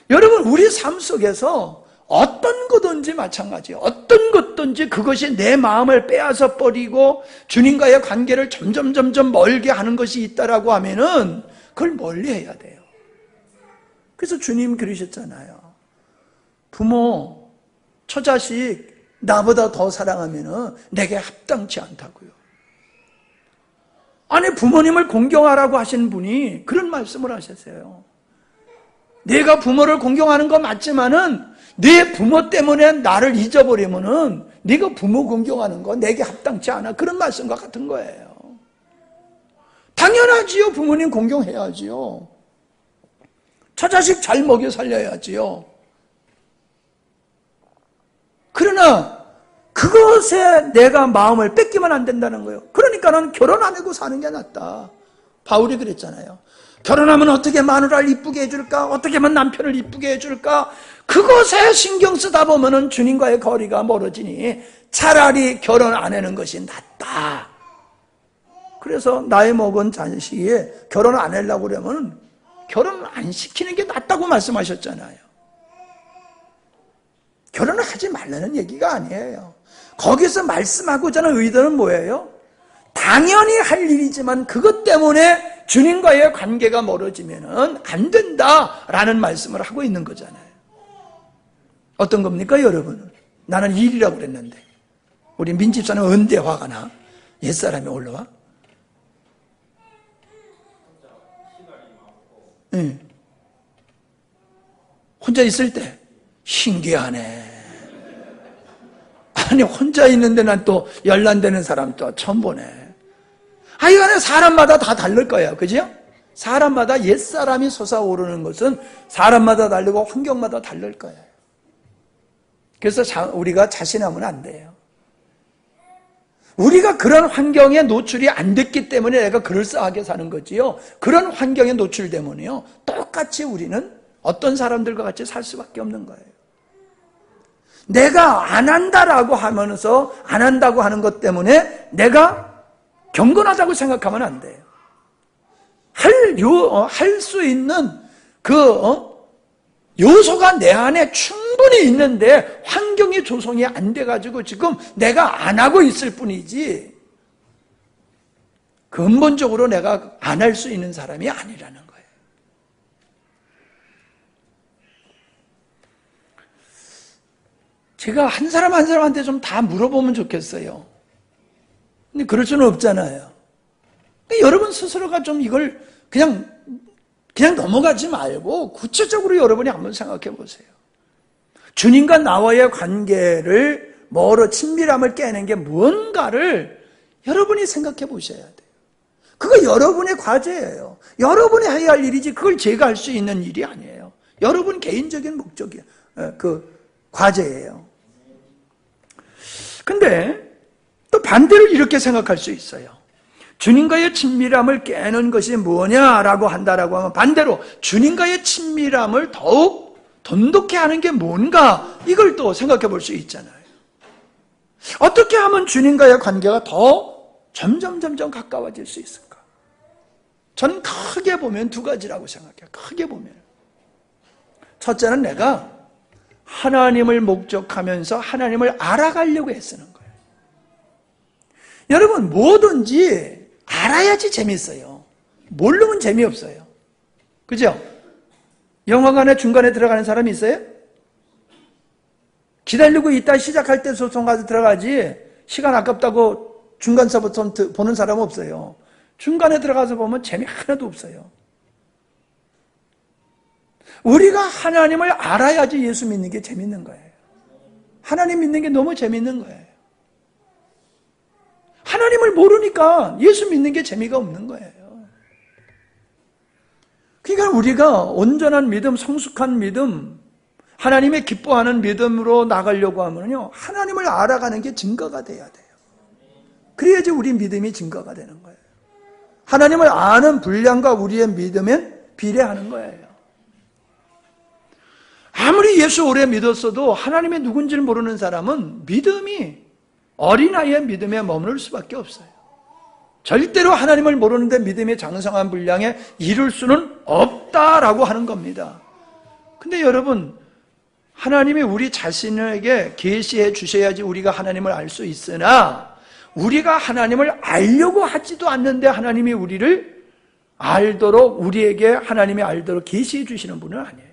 여러분 우리 삶 속에서 어떤 거든지 마찬가지예요. 어떤 것든지 그것이 내 마음을 빼앗아 버리고 주님과의 관계를 점점 멀게 하는 것이 있다라고 하면은 그걸 멀리 해야 돼요. 그래서 주님 그러셨잖아요. 부모, 처자식 나보다 더 사랑하면은 내게 합당치 않다고요. 아니 부모님을 공경하라고 하신 분이 그런 말씀을 하셨어요. 내가 부모를 공경하는 건 맞지만은 네 부모 때문에 나를 잊어버리면은 네가 부모 공경하는 거 내게 합당치 않아. 그런 말씀과 같은 거예요. 당연하지요. 부모님 공경해야지요. 처자식 잘 먹여 살려야지요. 그러나 그것에 내가 마음을 뺏기면 안 된다는 거예요. 그러니까는 결혼 안 하고 사는 게 낫다. 바울이 그랬잖아요. 결혼하면 어떻게 마누라를 이쁘게 해줄까? 어떻게 하면 남편을 이쁘게 해줄까? 그것에 신경 쓰다 보면은 주님과의 거리가 멀어지니 차라리 결혼 안 하는 것이 낫다. 그래서 나이 먹은 자식이 결혼 안 하려고 그러면 결혼 안 시키는 게 낫다고 말씀하셨잖아요. 결혼을 하지 말라는 얘기가 아니에요. 거기서 말씀하고자 하는 의도는 뭐예요? 당연히 할 일이지만 그것 때문에 주님과의 관계가 멀어지면 안 된다라는 말씀을 하고 있는 거잖아요. 어떤 겁니까, 여러분? 나는 일이라고 그랬는데 우리 민집사는 언제 화가 나? 옛사람이 올라와? 응. 혼자 있을 때 신기하네. 아니 혼자 있는데 난 또 열난되는 사람 또 처음 보네. 하여간에 사람마다 다 다를 거예요. 그죠? 사람마다 옛사람이 솟아오르는 것은 사람마다 다르고 환경마다 다를 거예요. 그래서 우리가 자신하면 안 돼요. 우리가 그런 환경에 노출이 안 됐기 때문에 내가 그럴싸하게 사는 거지요. 그런 환경에 노출되면요 똑같이 우리는 어떤 사람들과 같이 살 수밖에 없는 거예요. 내가 안 한다라고 하면서 안 한다고 하는 것 때문에 내가 경건하다고 생각하면 안 돼요. 할 수 있는 요소가 내 안에 충분히 있는데 환경이 조성이 안 돼가지고 지금 내가 안 하고 있을 뿐이지 근본적으로 내가 안 할 수 있는 사람이 아니라는 거예요. 제가 한 사람 한 사람한테 좀 다 물어보면 좋겠어요. 근데 그럴 수는 없잖아요. 그러니까 여러분 스스로가 좀 이걸 그냥 넘어가지 말고 구체적으로 여러분이 한번 생각해 보세요. 주님과 나와의 관계를 친밀함을 깨는 게 뭔가를 여러분이 생각해 보셔야 돼요. 그거 여러분의 과제예요. 여러분이 해야 할 일이지 그걸 제가 할 수 있는 일이 아니에요. 여러분 개인적인 목적이에요. 과제예요. 근데 또 반대로 이렇게 생각할 수 있어요. 주님과의 친밀함을 깨는 것이 뭐냐라고 한다라고 하면 반대로 주님과의 친밀함을 더욱 돈독해 하는 게 뭔가 이걸 또 생각해 볼 수 있잖아요. 어떻게 하면 주님과의 관계가 더 점점 가까워질 수 있을까? 저는 크게 보면 두 가지라고 생각해요. 크게 보면 첫째는 내가 하나님을 목적하면서 하나님을 알아가려고 애쓰는 거예요. 여러분 뭐든지 알아야지 재밌어요. 모르면 재미없어요. 그죠? 영화관에 중간에 들어가는 사람이 있어요? 기다리고 있다 시작할 때 소송 가서 들어가지 시간 아깝다고 중간서부터 보는 사람은 없어요. 중간에 들어가서 보면 재미 하나도 없어요. 우리가 하나님을 알아야지 예수 믿는 게 재밌는 거예요. 하나님 믿는 게 너무 재밌는 거예요. 하나님을 모르니까 예수 믿는 게 재미가 없는 거예요. 그러니까 우리가 온전한 믿음, 성숙한 믿음, 하나님의 기뻐하는 믿음으로 나가려고 하면요 하나님을 알아가는 게 증거가 돼야 돼요. 그래야지 우리 믿음이 증거가 되는 거예요. 하나님을 아는 분량과 우리의 믿음엔 비례하는 거예요. 아무리 예수 오래 믿었어도 하나님의 누군지를 모르는 사람은 믿음이 어린아이의 믿음에 머무를 수밖에 없어요. 절대로 하나님을 모르는데 믿음의 장성한 분량에 이룰 수는 없다라고 하는 겁니다. 근데 여러분 하나님이 우리 자신에게 계시해 주셔야지 우리가 하나님을 알 수 있으나 우리가 하나님을 알려고 하지도 않는데 하나님이 우리를 알도록 우리에게 하나님이 알도록 계시해 주시는 분은 아니에요.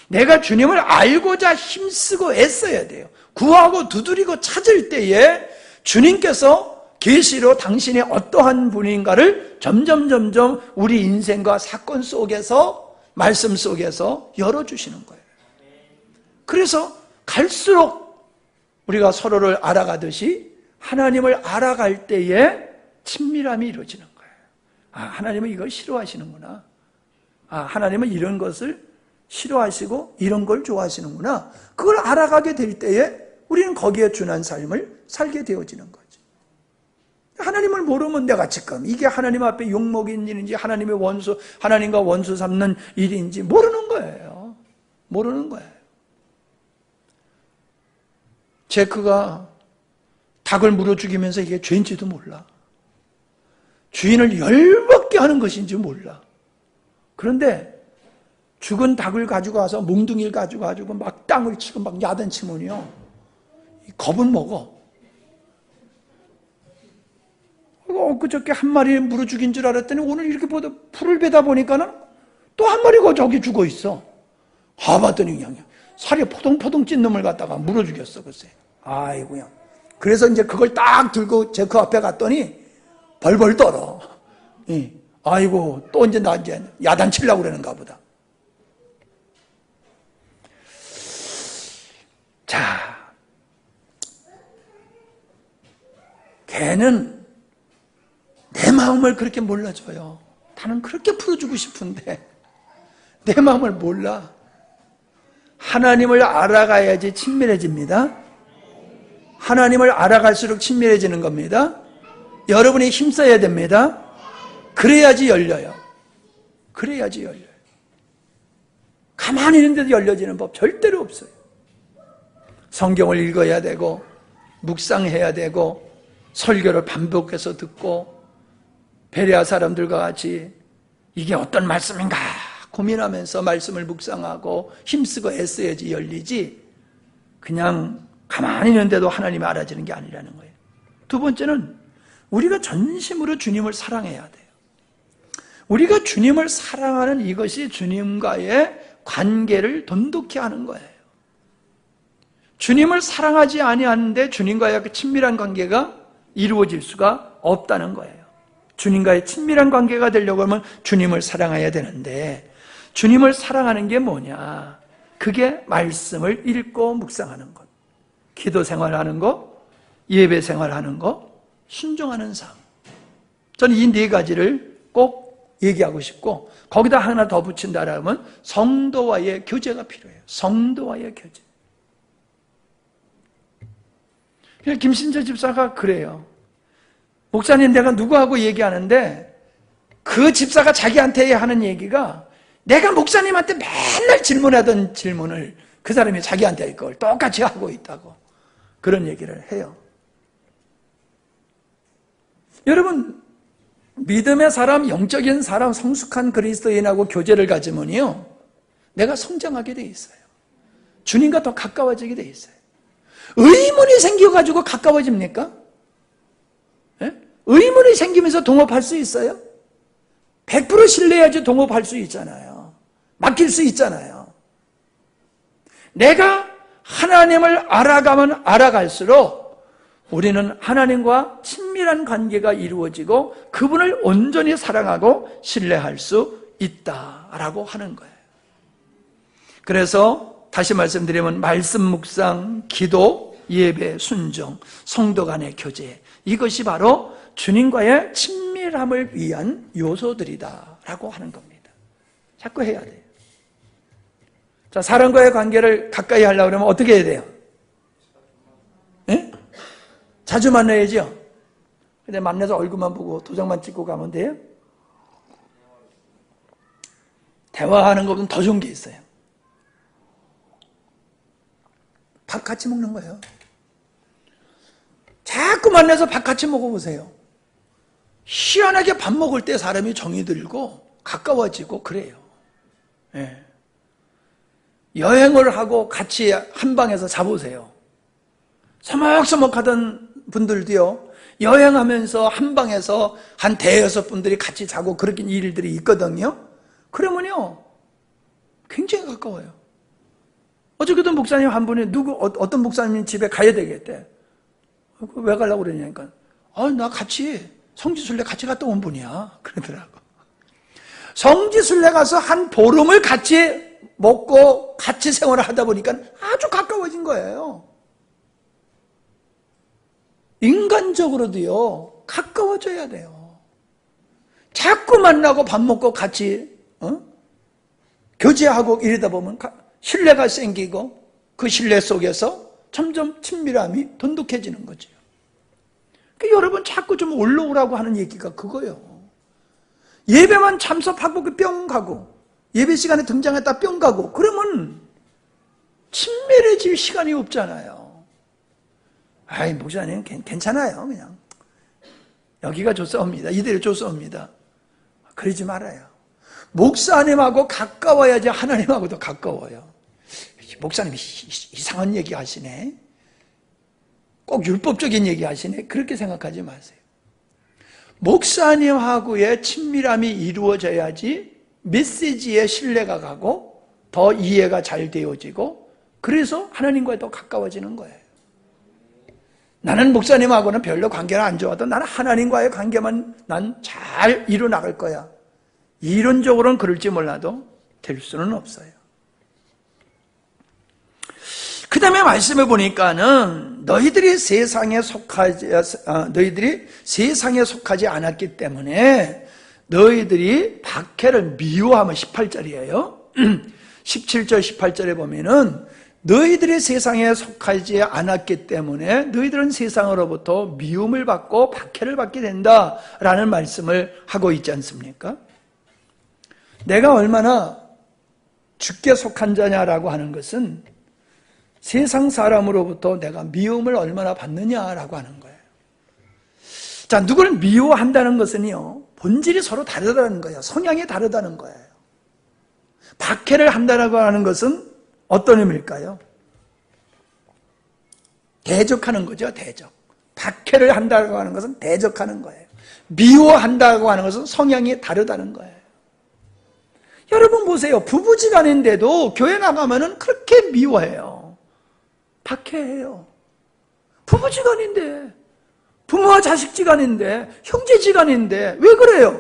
내가 주님을 알고자 힘쓰고 애써야 돼요. 구하고 두드리고 찾을 때에 주님께서 계시로 당신이 어떠한 분인가를 점점 우리 인생과 사건 속에서 말씀 속에서 열어주시는 거예요. 그래서 갈수록 우리가 서로를 알아가듯이 하나님을 알아갈 때에 친밀함이 이루어지는 거예요. 아, 하나님은 이걸 싫어하시는구나. 아, 하나님은 이런 것을 싫어하시고 이런 걸 좋아하시는구나. 그걸 알아가게 될 때에 우리는 거기에 준한 삶을 살게 되어지는 거지. 하나님을 모르면 내가 지금 이게 하나님 앞에 욕먹인 일인지 하나님과 원수 삼는 일인지 모르는 거예요. 모르는 거예요. 제크가 닭을 물어 죽이면서 이게 죄인지도 몰라. 주인을 열받게 하는 것인지 몰라. 그런데 죽은 닭을 가지고 와서 몽둥이를 가지고 막 땅을 치고 막 야단치면요, 겁은 먹어. 엊그저께 한 마리 물어 죽인 줄 알았더니 오늘 이렇게 풀을 베다 보니까는 또 한 마리가 저기 죽어 있어. 봤더니 그냥 살이 포동포동 찐 놈을 갖다가 물어 죽였어, 글쎄. 아이고야. 그래서 이제 그걸 딱 들고 제 그 앞에 갔더니 벌벌 떨어. 아이고, 또 이제 나 이제 야단치려고 그러는가 보다. 자, 개는 내 마음을 그렇게 몰라줘요. 나는 그렇게 풀어주고 싶은데 내 마음을 몰라. 하나님을 알아가야지 친밀해집니다. 하나님을 알아갈수록 친밀해지는 겁니다. 여러분이 힘써야 됩니다. 그래야지 열려요. 그래야지 열려요. 가만히 있는데도 열려지는 법 절대로 없어요. 성경을 읽어야 되고 묵상해야 되고 설교를 반복해서 듣고 베레아 사람들과 같이 이게 어떤 말씀인가 고민하면서 말씀을 묵상하고 힘쓰고 애써야지 열리지, 그냥 가만히 있는데도 하나님이 알아지는 게 아니라는 거예요. 두 번째는 우리가 전심으로 주님을 사랑해야 돼요. 우리가 주님을 사랑하는 이것이 주님과의 관계를 돈독히 하는 거예요. 주님을 사랑하지 아니하는데 주님과의 그 친밀한 관계가 이루어질 수가 없다는 거예요. 주님과의 친밀한 관계가 되려고 하면 주님을 사랑해야 되는데, 주님을 사랑하는 게 뭐냐? 그게 말씀을 읽고 묵상하는 것, 기도 생활하는 것, 예배 생활하는 것, 순종하는 삶. 저는 이 네 가지를 꼭 얘기하고 싶고, 거기다 하나 더 붙인다라면 성도와의 교제가 필요해요. 성도와의 교제. 김신재 집사가 그래요. 목사님, 내가 누구하고 얘기하는데 그 집사가 자기한테 하는 얘기가 내가 목사님한테 맨날 질문하던 질문을 그 사람이 자기한테 그걸 똑같이 하고 있다고 그런 얘기를 해요. 여러분, 믿음의 사람, 영적인 사람, 성숙한 그리스도인하고 교제를 가지면요, 내가 성장하게 돼 있어요. 주님과 더 가까워지게 돼 있어요. 의문이 생겨가지고 가까워집니까? 예? 의문이 생기면서 동업할 수 있어요? 100% 신뢰해야지 동업할 수 있잖아요. 맡길 수 있잖아요. 내가 하나님을 알아가면 알아갈수록 우리는 하나님과 친밀한 관계가 이루어지고 그분을 온전히 사랑하고 신뢰할 수 있다라고 하는 거예요. 그래서 다시 말씀드리면 말씀 묵상, 기도, 예배, 순종, 성도 간의 교제, 이것이 바로 주님과의 친밀함을 위한 요소들이다라고 하는 겁니다. 자꾸 해야 돼요. 자, 사람과의 관계를 가까이 하려고 그러면 어떻게 해야 돼요? 네? 자주 만나야죠. 근데 만나서 얼굴만 보고 도장만 찍고 가면 돼요? 대화하는 것보다 더 좋은 게 있어요. 밥 같이 먹는 거예요. 자꾸 만나서 밥 같이 먹어보세요. 희한하게 밥 먹을 때 사람이 정이 들고 가까워지고 그래요. 예. 여행을 하고 같이 한 방에서 자보세요. 서먹서먹하던 분들도요, 여행하면서 한 방에서 한 대여섯 분들이 같이 자고 그렇게 일들이 있거든요. 그러면요, 굉장히 가까워요. 어저께도 목사님 한 분이 어떤 목사님 집에 가야 되겠대. 왜 가려고 그러냐니까, 나 같이 성지순례 같이 갔다 온 분이야. 그러더라고. 성지순례 가서 한 보름을 같이 먹고 같이 생활을 하다 보니까 아주 가까워진 거예요. 인간적으로도요, 가까워져야 돼요. 자꾸 만나고 밥 먹고 같이 교제하고 이러다 보면 신뢰가 생기고 그 신뢰 속에서 점점 친밀함이 돈독해지는 거죠. 그러니까 여러분 자꾸 좀 올라오라고 하는 얘기가 그거예요. 예배만 참석하고 뿅 가고 예배 시간에 등장했다 뿅 가고 그러면 친밀해질 시간이 없잖아요. 목사님 괜찮아요. 그냥 여기가 좋사옵니다. 이들이 좋사옵니다. 그러지 말아요. 목사님하고 가까워야지 하나님하고도 가까워요. 목사님이 이상한 얘기 하시네. 꼭 율법적인 얘기 하시네. 그렇게 생각하지 마세요. 목사님하고의 친밀함이 이루어져야지 메시지에 신뢰가 가고 더 이해가 잘 되어지고 그래서 하나님과에 더 가까워지는 거예요. 나는 목사님하고는 별로 관계가 안 좋아도 나는 하나님과의 관계만 난 잘 이루어나갈 거야. 이론적으로는 그럴지 몰라도 될 수는 없어요. 그 다음에 말씀을 보니까는 너희들이 세상에 속하지 않았기 때문에 너희들이 박해를 미워하면 18절이에요. 17절 18절에 보면은 너희들이 세상에 속하지 않았기 때문에 너희들은 세상으로부터 미움을 받고 박해를 받게 된다라는 말씀을 하고 있지 않습니까? 내가 얼마나 주께 속한 자냐라고 하는 것은 세상 사람으로부터 내가 미움을 얼마나 받느냐라고 하는 거예요. 자, 누구를 미워한다는 것은요, 본질이 서로 다르다는 거예요. 성향이 다르다는 거예요. 박해를 한다라고 하는 것은 어떤 의미일까요? 대적하는 거죠, 대적. 박해를 한다고 하는 것은 대적하는 거예요. 미워한다고 하는 것은 성향이 다르다는 거예요. 여러분 보세요. 부부지간인데도 교회 나가면은 그렇게 미워해요. 박해해요. 부부지간인데, 부모와 자식지간인데, 형제지간인데 왜 그래요?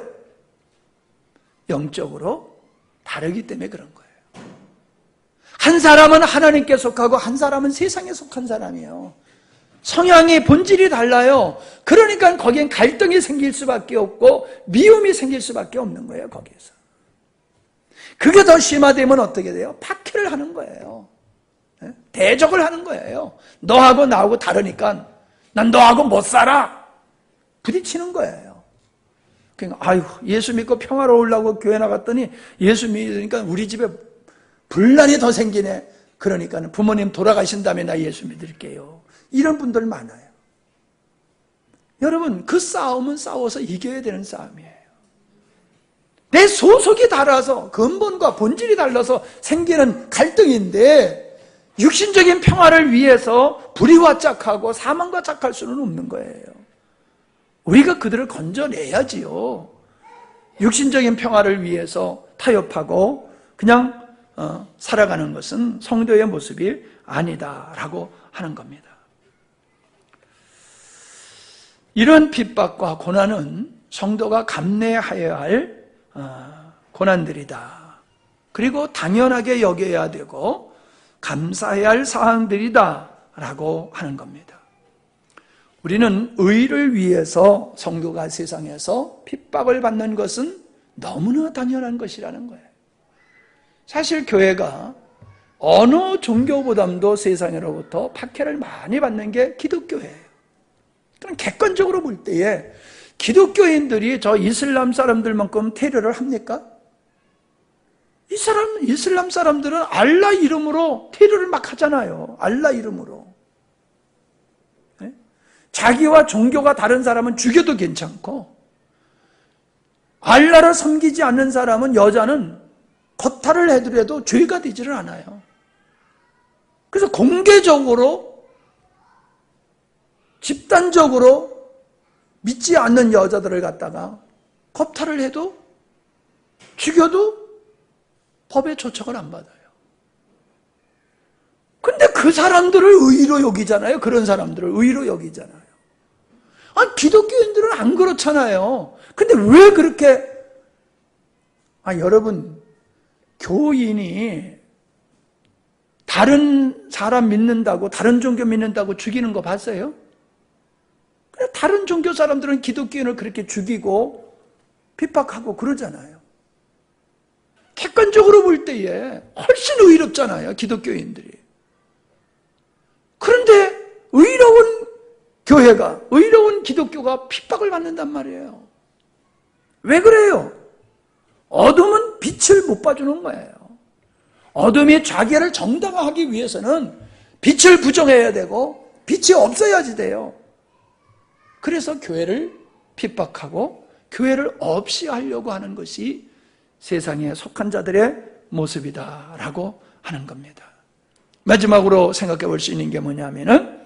영적으로 다르기 때문에 그런 거예요. 한 사람은 하나님께 속하고 한 사람은 세상에 속한 사람이에요. 성향이 본질이 달라요. 그러니까 거기엔 갈등이 생길 수밖에 없고 미움이 생길 수밖에 없는 거예요. 거기에서. 그게 더 심화되면 어떻게 돼요? 박해를 하는 거예요. 대적을 하는 거예요. 너하고 나하고 다르니까 난 너하고 못 살아. 부딪히는 거예요. 그러니까 아유, 예수 믿고 평화로우려고 교회 나갔더니 예수 믿으니까 우리 집에 분란이 더 생기네. 그러니까 부모님 돌아가신 다음에 나 예수 믿을게요. 이런 분들 많아요. 여러분, 그 싸움은 싸워서 이겨야 되는 싸움이에요. 내 소속이 달라서 근본과 본질이 달라서 생기는 갈등인데 육신적인 평화를 위해서 불의와 짝하고 사망과 짝할 수는 없는 거예요. 우리가 그들을 건져내야지요. 육신적인 평화를 위해서 타협하고 그냥 살아가는 것은 성도의 모습이 아니다라고 하는 겁니다. 이런 핍박과 고난은 성도가 감내하여야 할 고난들이다. 그리고 당연하게 여겨야 되고 감사해야 할 사항들이다 라고 하는 겁니다. 우리는 의를 위해서 성도가 세상에서 핍박을 받는 것은 너무나 당연한 것이라는 거예요. 사실 교회가 어느 종교보다도 세상으로부터 박해를 많이 받는 게 기독교예요. 그럼 객관적으로 볼 때에 기독교인들이 저 이슬람 사람들만큼 테러를 합니까? 이슬람 사람들은 알라 이름으로 테러를 막 하잖아요. 알라 이름으로. 네? 자기와 종교가 다른 사람은 죽여도 괜찮고 알라를 섬기지 않는 사람은 여자는 거탈을 해더라도 죄가 되지를 않아요. 그래서 공개적으로 집단적으로 믿지 않는 여자들을 갖다가 겁탈을 해도 죽여도 법의 조청을 안 받아요. 근데 그 사람들을 의로 여기잖아요. 그런 사람들을 의로 여기잖아요. 아니, 기독교인들은 안 그렇잖아요. 근데 왜 그렇게 여러분 교인이 다른 사람 믿는다고 다른 종교 믿는다고 죽이는 거 봤어요? 다른 종교 사람들은 기독교인을 그렇게 죽이고 핍박하고 그러잖아요. 객관적으로 볼 때에 훨씬 의롭잖아요, 기독교인들이. 그런데 의로운 교회가, 의로운 기독교가 핍박을 받는단 말이에요. 왜 그래요? 어둠은 빛을 못 봐주는 거예요. 어둠이 자기를 정당화하기 위해서는 빛을 부정해야 되고 빛이 없어야지 돼요. 그래서 교회를 핍박하고 교회를 없이 하려고 하는 것이 세상에 속한 자들의 모습이다라고 하는 겁니다. 마지막으로 생각해 볼 수 있는 게 뭐냐면은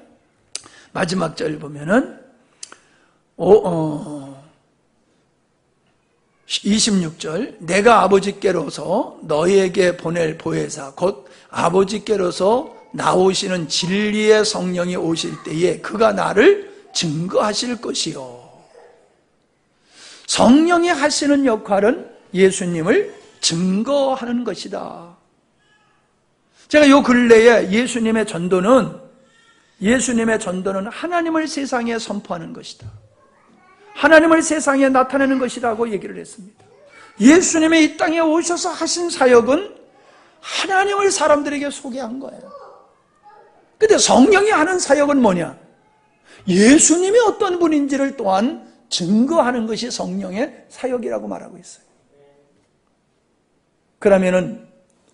마지막 절 보면은 26절 내가 아버지께로서 너희에게 보낼 보혜사 곧 아버지께로서 나오시는 진리의 성령이 오실 때에 그가 나를 증거하실 것이요. 성령이 하시는 역할은 예수님을 증거하는 것이다. 제가 요 근래에 예수님의 전도는 하나님을 세상에 선포하는 것이다. 하나님을 세상에 나타내는 것이라고 얘기를 했습니다. 예수님이 이 땅에 오셔서 하신 사역은 하나님을 사람들에게 소개한 거예요. 근데 성령이 하는 사역은 뭐냐? 예수님이 어떤 분인지를 또한 증거하는 것이 성령의 사역이라고 말하고 있어요. 그러면은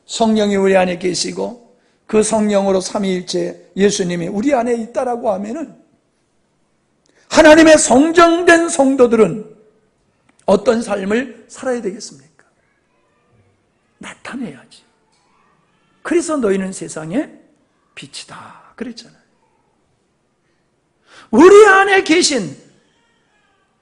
성령이 우리 안에 계시고 그 성령으로 삼위일체 예수님이 우리 안에 있다라고 하면은 하나님의 성정된 성도들은 어떤 삶을 살아야 되겠습니까? 나타내야지. 그래서 너희는 세상의 빛이다 그랬잖아요. 우리 안에 계신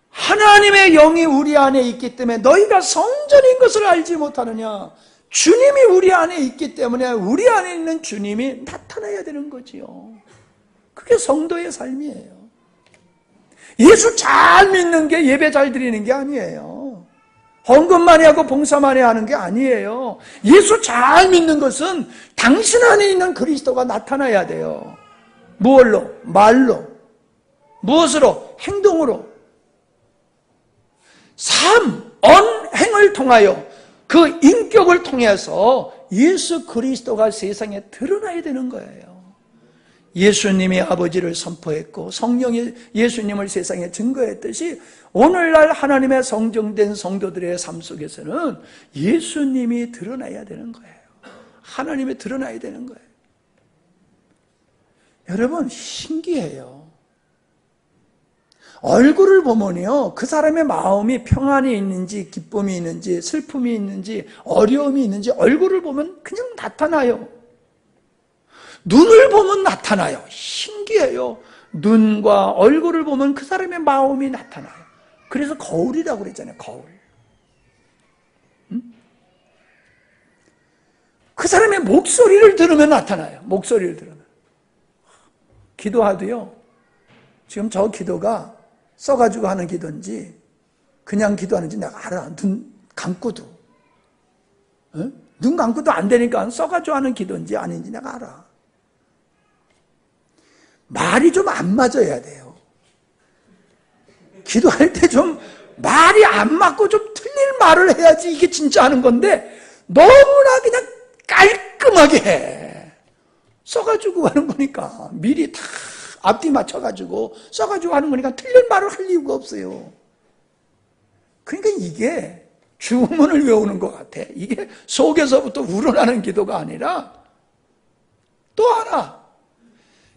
하나님의 영이 우리 안에 있기 때문에 너희가 성전인 것을 알지 못하느냐. 주님이 우리 안에 있기 때문에 우리 안에 있는 주님이 나타나야 되는 거지요. 그게 성도의 삶이에요. 예수 잘 믿는 게 예배 잘 드리는 게 아니에요. 헌금 많이 하고 봉사 많이 하는 게 아니에요. 예수 잘 믿는 것은 당신 안에 있는 그리스도가 나타나야 돼요. 무엇로? 말로. 무엇으로? 행동으로. 삶, 언행을 통하여 그 인격을 통해서 예수 그리스도가 세상에 드러나야 되는 거예요. 예수님이 아버지를 선포했고 성령이 예수님을 세상에 증거했듯이 오늘날 하나님의 성정된 성도들의 삶 속에서는 예수님이 드러나야 되는 거예요. 하나님이 드러나야 되는 거예요. 여러분 신기해요. 얼굴을 보면요 그 사람의 마음이 평안이 있는지 기쁨이 있는지 슬픔이 있는지 어려움이 있는지 얼굴을 보면 그냥 나타나요. 눈을 보면 나타나요. 신기해요. 눈과 얼굴을 보면 그 사람의 마음이 나타나요. 그래서 거울이라고 그랬잖아요. 거울. 그 사람의 목소리를 들으면 나타나요. 목소리를 들으면. 기도하도요. 지금 저 기도가 써가지고 하는 기도인지 그냥 기도하는지 내가 알아. 눈 감고도. 눈 감고도 안 되니까 써가지고 하는 기도인지 아닌지 내가 알아. 말이 좀 안 맞아야 돼요. 기도할 때 좀 말이 안 맞고 좀 틀린 말을 해야지 이게 진짜 하는 건데 너무나 그냥 깔끔하게 해. 써가지고 하는 거니까 미리 다 앞뒤 맞춰가지고 써가지고 하는 거니까 틀린 말을 할 이유가 없어요. 그러니까 이게 주문을 외우는 것 같아. 이게 속에서부터 우러나는 기도가 아니라 또 하나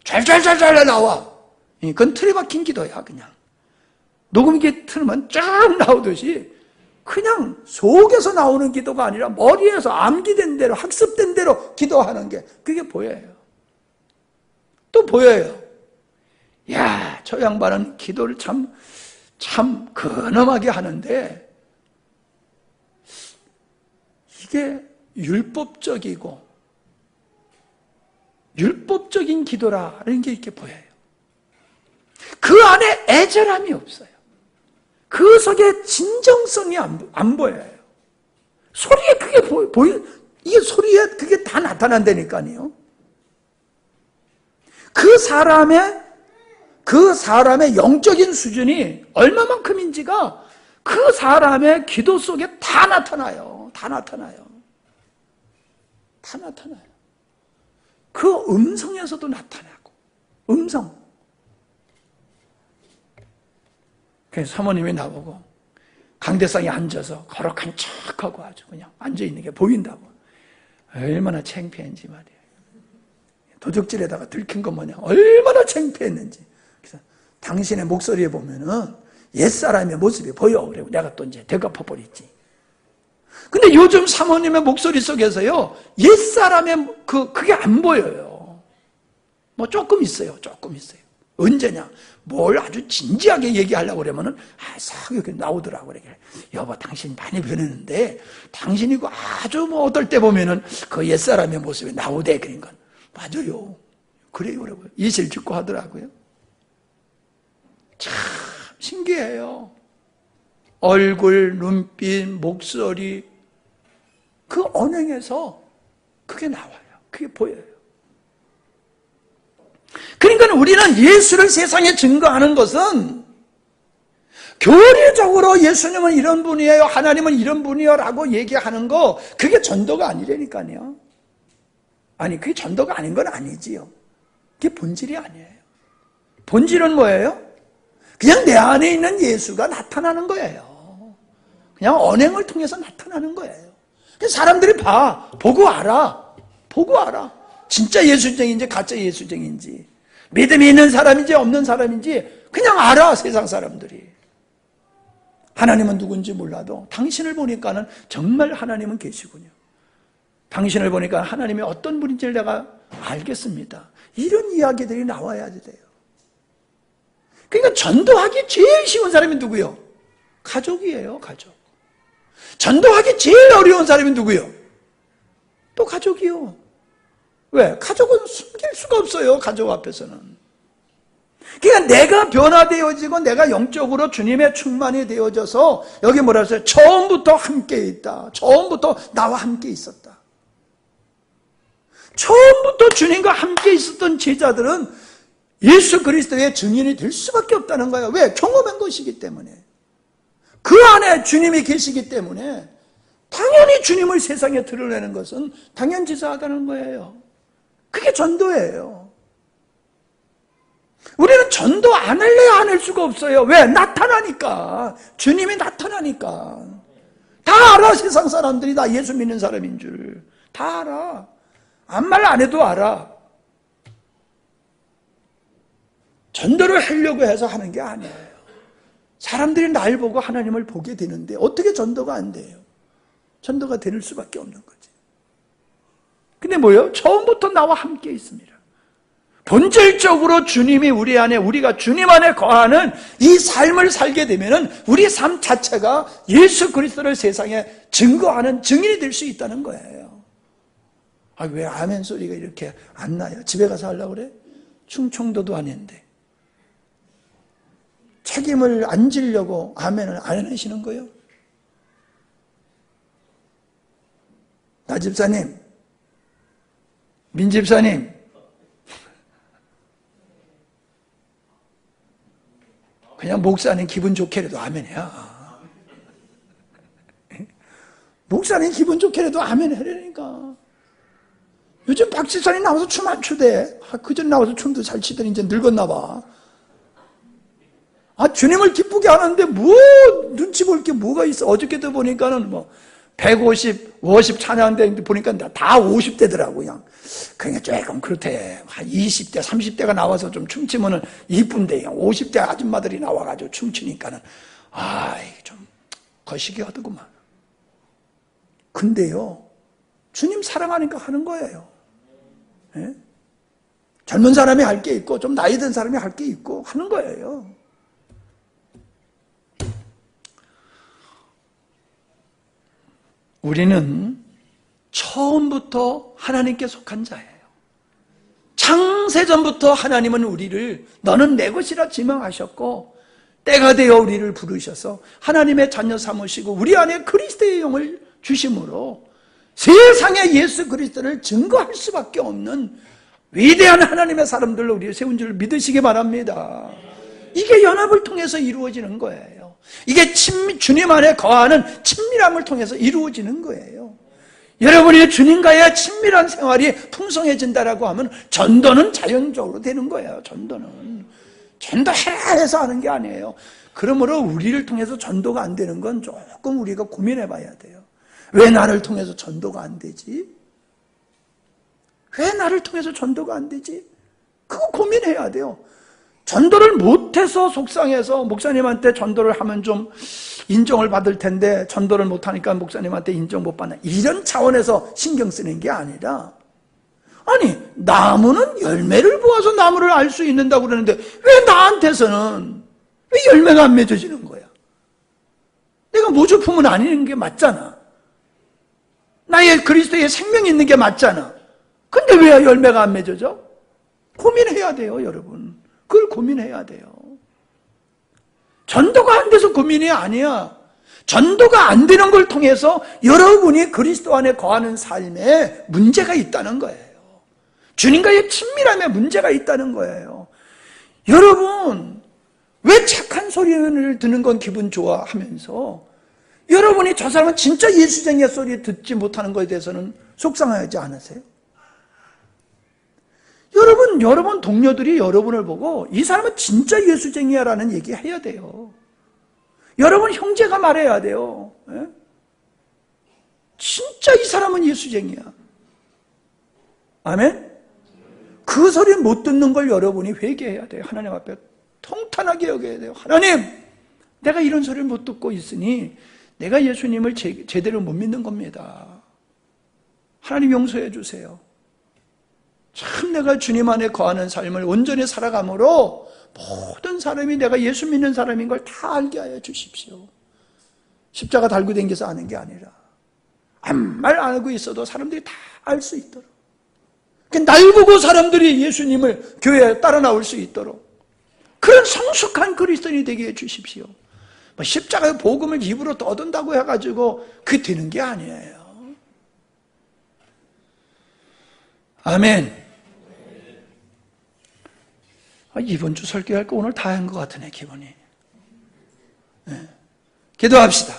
잘 나와. 그건 틀에 박힌 기도야. 그냥 녹음기 틀면 쫙 나오듯이 그냥 속에서 나오는 기도가 아니라 머리에서 암기된 대로 학습된 대로 기도하는 게 그게 보여요. 또 보여요. 야, 저 양반은 기도를 참 근엄하게 하는데 이게 율법적인 기도라는 게 이렇게 보여요. 그 안에 애절함이 없어요. 그 속에 진정성이 안 보여요. 소리에 그게 보여. 이게 소리에 그게 다 나타난다니까요. 그 사람의 영적인 수준이 얼마만큼인지가 그 사람의 기도 속에 다 나타나요. 다 나타나요. 그 음성에서도 나타나고. 음성. 그래서 사모님이 나보고 강대상에 앉아서 거룩한 척하고 아주 그냥 앉아있는 게 보인다고. 얼마나 창피한지 말이에요. 도적질에다가 들킨 거 뭐냐. 얼마나 창피했는지. 그래서 당신의 목소리에 보면은 옛사람의 모습이 보여. 그리고 내가 또 이제 되갚아버리지. 근데 요즘 사모님의 목소리 속에서요, 옛사람의 그게 안 보여요. 뭐 조금 있어요. 조금 있어요. 언제냐? 뭘 아주 진지하게 얘기하려고 그러면은, 싹 이렇게 나오더라고. 그래. 여보, 당신 많이 변했는데, 당신이고 아주 뭐 어떨 때 보면은 그 옛사람의 모습이 나오대. 그런 건. 맞아요. 그래요. 여러분. 이실 짓고 하더라고요. 참 신기해요. 얼굴, 눈빛, 목소리, 그 언행에서 그게 나와요. 그게 보여요. 그러니까 우리는 예수를 세상에 증거하는 것은 교리적으로 예수님은 이런 분이에요, 하나님은 이런 분이에요 라고 얘기하는 거, 그게 전도가 아니라니까요. 아니, 그게 전도가 아닌 건 아니지요. 그게 본질이 아니에요. 본질은 뭐예요? 그냥 내 안에 있는 예수가 나타나는 거예요. 그냥 언행을 통해서 나타나는 거예요. 사람들이 보고 알아. 진짜 예수쟁인지 가짜 예수쟁인지, 믿음이 있는 사람인지 없는 사람인지 그냥 알아, 세상 사람들이. 하나님은 누군지 몰라도 당신을 보니까는 정말 하나님은 계시군요. 당신을 보니까 하나님이 어떤 분인지를 내가 알겠습니다. 이런 이야기들이 나와야 돼요. 그러니까 전도하기 제일 쉬운 사람이 누구요? 가족이에요, 가족. 전도하기 제일 어려운 사람이 누구요? 또 가족이요. 왜? 가족은 숨길 수가 없어요, 가족 앞에서는. 그러니까 내가 변화되어지고 내가 영적으로 주님의 충만이 되어져서, 여기 뭐라 했어요? 처음부터 함께 있다. 처음부터 나와 함께 있었다. 처음부터 주님과 함께 있었던 제자들은 예수 그리스도의 증인이 될 수밖에 없다는 거예요. 왜? 경험한 것이기 때문에. 그 안에 주님이 계시기 때문에 당연히 주님을 세상에 드러내는 것은 당연지사하다는 거예요. 그게 전도예요. 우리는 전도 안 할래야 안 할 수가 없어요. 왜? 나타나니까. 주님이 나타나니까. 다 알아, 세상 사람들이 나 예수 믿는 사람인 줄. 다 알아. 아무 말 안 해도 알아. 전도를 하려고 해서 하는 게 아니에요. 사람들이 날 보고 하나님을 보게 되는데 어떻게 전도가 안 돼요? 전도가 될 수밖에 없는 거지. 근데 뭐예요? 처음부터 나와 함께 있습니다. 본질적으로 주님이 우리 안에, 우리가 주님 안에 거하는 이 삶을 살게 되면은 우리 삶 자체가 예수 그리스도를 세상에 증거하는 증인이 될 수 있다는 거예요. 왜 아멘 소리가 이렇게 안 나요? 집에 가서 하려고 그래? 충청도도 아닌데. 책임을 안 지려고 아멘을 안 하시는 거예요? 나 집사님, 민 집사님, 그냥 목사님 기분 좋게라도 아멘해야. 목사님 기분 좋게라도 아멘 해라니까. 요즘 박 집사님 나와서 춤 안 추대. 그전 나와서 춤도 잘 치더니 이제 늙었나 봐. 주님을 기쁘게 하는데 뭐 눈치 볼 게 뭐가 있어. 어저께도 보니까는 뭐 150, 50 찬양대 보니까 다 50대더라고. 그냥 조금 그렇대. 한 20대, 30대가 나와서 좀 춤추면은 이쁜데 50대 아줌마들이 나와가지고 춤추니까는 이게 좀 거시기 하더구만. 근데요, 주님 사랑하니까 하는 거예요. 예? 젊은 사람이 할 게 있고 좀 나이 든 사람이 할 게 있고 하는 거예요. 우리는 처음부터 하나님께 속한 자예요. 창세전부터 하나님은 우리를 너는 내 것이라 지명하셨고 때가 되어 우리를 부르셔서 하나님의 자녀 삼으시고 우리 안에 그리스도의 영을 주심으로 세상에 예수 그리스도를 증거할 수밖에 없는 위대한 하나님의 사람들로 우리를 세운 줄 믿으시기 바랍니다. 이게 연합을 통해서 이루어지는 거예요. 이게 주님 안에 거하는 친밀함을 통해서 이루어지는 거예요. 여러분이 주님과의 친밀한 생활이 풍성해진다라고 하면 전도는 자연적으로 되는 거예요. 전도해라 해서 하는 게 아니에요. 그러므로 우리를 통해서 전도가 안 되는 건 조금 우리가 고민해 봐야 돼요. 왜 나를 통해서 전도가 안 되지? 왜 나를 통해서 전도가 안 되지? 그거 고민해야 돼요. 전도를 못해서 속상해서 목사님한테 전도를 하면 좀 인정을 받을 텐데 전도를 못하니까 목사님한테 인정 못 받나, 이런 차원에서 신경 쓰는 게 아니라, 아니 나무는 열매를 보아서 나무를 알 수 있는다고 그러는데 왜 나한테서는 왜 열매가 안 맺어지는 거야? 내가 모조품은 아닌 게 맞잖아. 나의 그리스도의 생명이 있는 게 맞잖아. 근데 왜 열매가 안 맺어져? 고민해야 돼요, 여러분. 그걸 고민해야 돼요. 전도가 안 돼서 고민이 아니야. 전도가 안 되는 걸 통해서 여러분이 그리스도 안에 거하는 삶에 문제가 있다는 거예요. 주님과의 친밀함에 문제가 있다는 거예요. 여러분, 왜 착한 소리를 듣는 건 기분 좋아 하면서 여러분이 저 사람은 진짜 예수쟁이의 소리 듣지 못하는 것에 대해서는 속상하지 않으세요? 여러분 동료들이 여러분을 보고 이 사람은 진짜 예수쟁이야 라는 얘기 해야 돼요. 여러분 형제가 말해야 돼요. 예? 진짜 이 사람은 예수쟁이야. 아멘? 그 소리 못 듣는 걸 여러분이 회개해야 돼요. 하나님 앞에 통탄하게 여겨야 돼요. 하나님, 내가 이런 소리를 못 듣고 있으니 내가 예수님을 제대로 못 믿는 겁니다. 하나님 용서해 주세요. 참 내가 주님 안에 거하는 삶을 온전히 살아감으로 모든 사람이 내가 예수 믿는 사람인 걸 다 알게 하여 주십시오. 십자가 달고 다니면서 아는 게 아니라 아무 말 안 하고 있어도 사람들이 다 알 수 있도록, 날 보고 사람들이 예수님을 교회에 따라 나올 수 있도록 그런 성숙한 그리스도인이 되게 해 주십시오. 십자가의 복음을 입으로 떠든다고 해가지고 그게 되는 게 아니에요. 아멘. 이번 주 설교할 거 오늘 다 한 것 같으네, 기분이. 네. 기도합시다.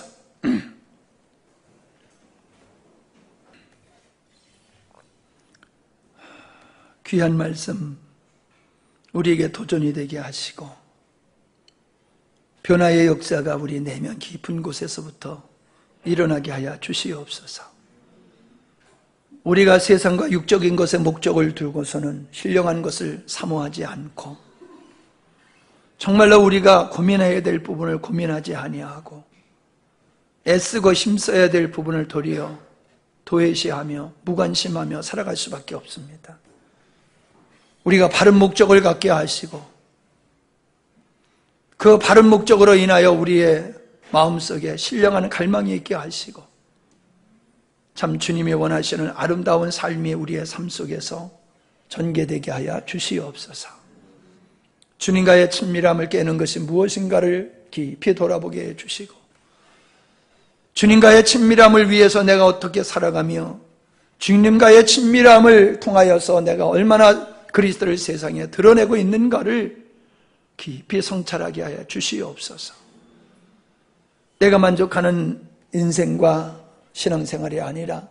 귀한 말씀 우리에게 도전이 되게 하시고 변화의 역사가 우리 내면 깊은 곳에서부터 일어나게 하여 주시옵소서. 우리가 세상과 육적인 것에 목적을 두고서는 신령한 것을 사모하지 않고 정말로 우리가 고민해야 될 부분을 고민하지 아니하고 애쓰고 힘써야 될 부분을 도리어 도외시하며 무관심하며 살아갈 수밖에 없습니다. 우리가 바른 목적을 갖게 하시고 그 바른 목적으로 인하여 우리의 마음속에 신령한 갈망이 있게 하시고 참 주님이 원하시는 아름다운 삶이 우리의 삶 속에서 전개되게 하여 주시옵소서. 주님과의 친밀함을 깨는 것이 무엇인가를 깊이 돌아보게 해주시고 주님과의 친밀함을 위해서 내가 어떻게 살아가며 주님과의 친밀함을 통하여서 내가 얼마나 그리스도를 세상에 드러내고 있는가를 깊이 성찰하게 하여 주시옵소서. 내가 만족하는 인생과 신앙생활이 아니라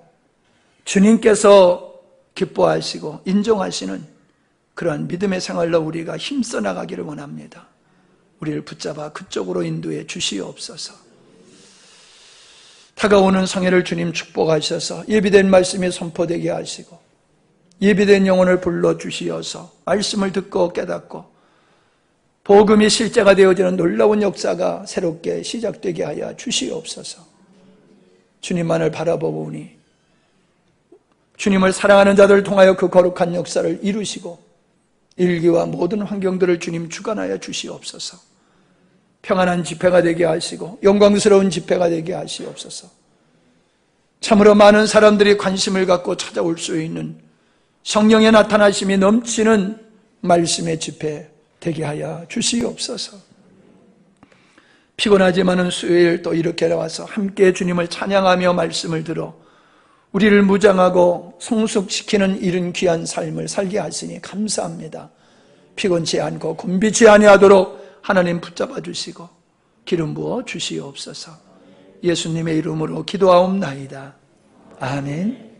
주님께서 기뻐하시고 인정하시는 그러한 믿음의 생활로 우리가 힘써 나가기를 원합니다. 우리를 붙잡아 그쪽으로 인도해 주시옵소서. 다가오는 성회를 주님 축복하셔서 예비된 말씀이 선포되게 하시고 예비된 영혼을 불러주시어서 말씀을 듣고 깨닫고 복음이 실제가 되어지는 놀라운 역사가 새롭게 시작되게 하여 주시옵소서. 주님만을 바라보오니 주님을 사랑하는 자들을 통하여 그 거룩한 역사를 이루시고 일기와 모든 환경들을 주님 주관하여 주시옵소서. 평안한 집회가 되게 하시고 영광스러운 집회가 되게 하시옵소서. 참으로 많은 사람들이 관심을 갖고 찾아올 수 있는 성령의 나타나심이 넘치는 말씀의 집회 되게 하여 주시옵소서. 피곤하지만은 수요일 또 이렇게 나와서 함께 주님을 찬양하며 말씀을 들어 우리를 무장하고 성숙시키는 이런 귀한 삶을 살게 하시니 감사합니다. 피곤치 않고 곤비치 아니하도록 하나님 붙잡아 주시고 기름 부어 주시옵소서. 예수님의 이름으로 기도하옵나이다. 아멘.